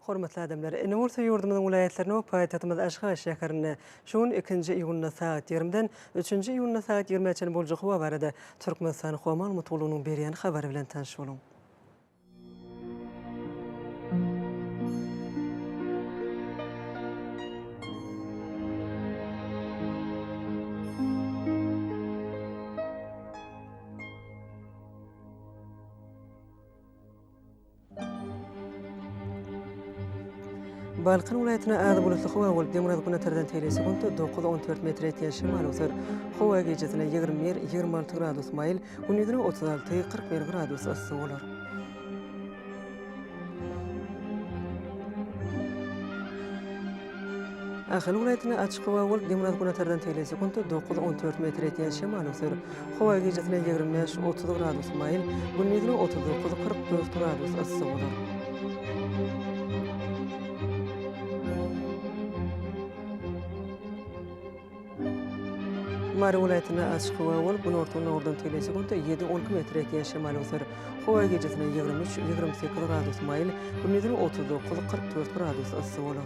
Hormatly adamlar, Nemursa ýurdumyzyň welaýatlaryna we paýtagtymyz Aşgabat şäherine şuň 2-nji iýunyna saat 20-den 3-nji iýunyna saat 20-çe boljak we barada Türkmenistan Homan Mutlugynyň berýän habary bilen tanış boluň. Balkan welaýatyna az bulutly howa bolup demir güne terden tele sekund 9-14 metr ýetýän şymal öser. Howa gejesine 21-26 gradus maýl, gündüzine 36-41 gradus ysy bolar. Ahal welaýatyna açyk howa bolup demir güne terden tele sekund 9-14 metr ýetýän şymal öser. Howa gejesine 25-30 gradus maýl, gündüzine 39-44 gradus ysy bolar. Mary welaýatyna açyk howa bolup ordan tele sekund 7-12 metr ýetýän şymal öser. Howa gejesine 23-28 gradus maýl, gündüzine 39-44 gradus ysy bolar.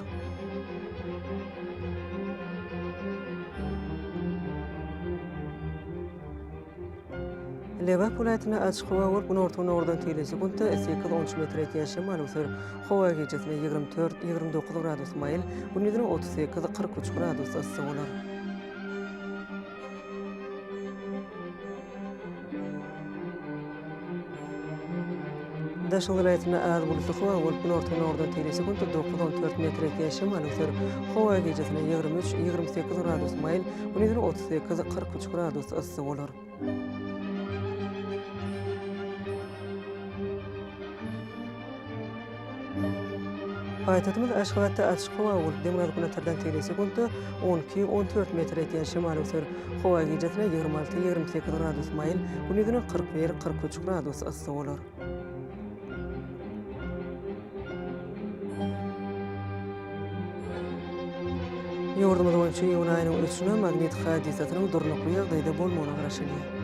Lewap welaýatyna açyk howa bolup ordan tele sekund 8-13 metr ýetýän şymal öser. Howa gejesine 24-29 gradus maýl, gündüzine 38-43 gradus ysy bolar. Daşyň welaýatyna az bulutly howa bolup ordan tele sekund 9-14 metr ýetýän şymal öser. Howa gejesine 23-28 gradus maýl, gündüzine 38-43 gradus ysy bolar. Paytahtymyz Aşgabatda açyk howa bolup demokratlardan tegelesi günde 12-14 metr eten şemal öser howa gijetine 26-28 gradus mayıl, günüdüne 41-43 gradus ıssy bolar. Ýurdumyz boýunça ýyl aýynyň 3-nä magnetik hadisatynyň durnukly ýagdaýda bolmagyna garaşylýar.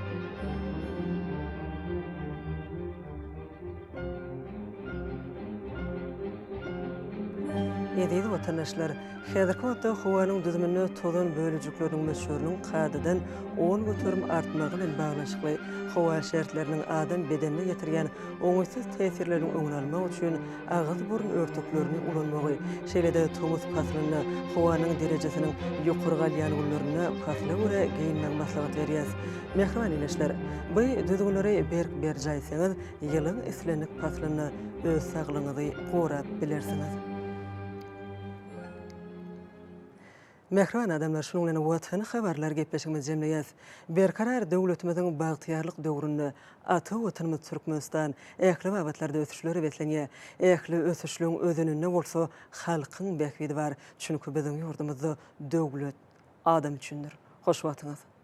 Ýedi watandaşlar, häzirki wagtda howanyň düzümine tozan bölejikleriniň möçörüniň kadadan 10 götürüm artmagy bilen baglanşykly howa şertleriniň adam bedenine getirgen oňaýsız täsirleriniň öňüne almak üçin agyz burun örtüklerini ulanmagy, şeýle-de tomuz paslyny howanyň derejesiniň ýokary galýanlyklaryna pasla görä giyinmek maslahat berýär. Mehriban ileşler, bu düzgünleri berk berjaýsaňyz ýylyň islenlik paslyny öz saglygyňyzy gorap bilersiňiz. Mehriban adamlar, şunun bilen wagtyny habarlar gepleşigimiz jemleýäs. Berkarar döwletimiziň bagtyarlyk döwründe ata watanymyz Türkmenistan ähli wagtlarda ösüşleri betlenýär. Ähli ösüşlüğün özününde bolsa halkyň bähwidi bar. Çünki biziň ýurdumyzda döwlet adam üçindir. Hoş wagtyňyz.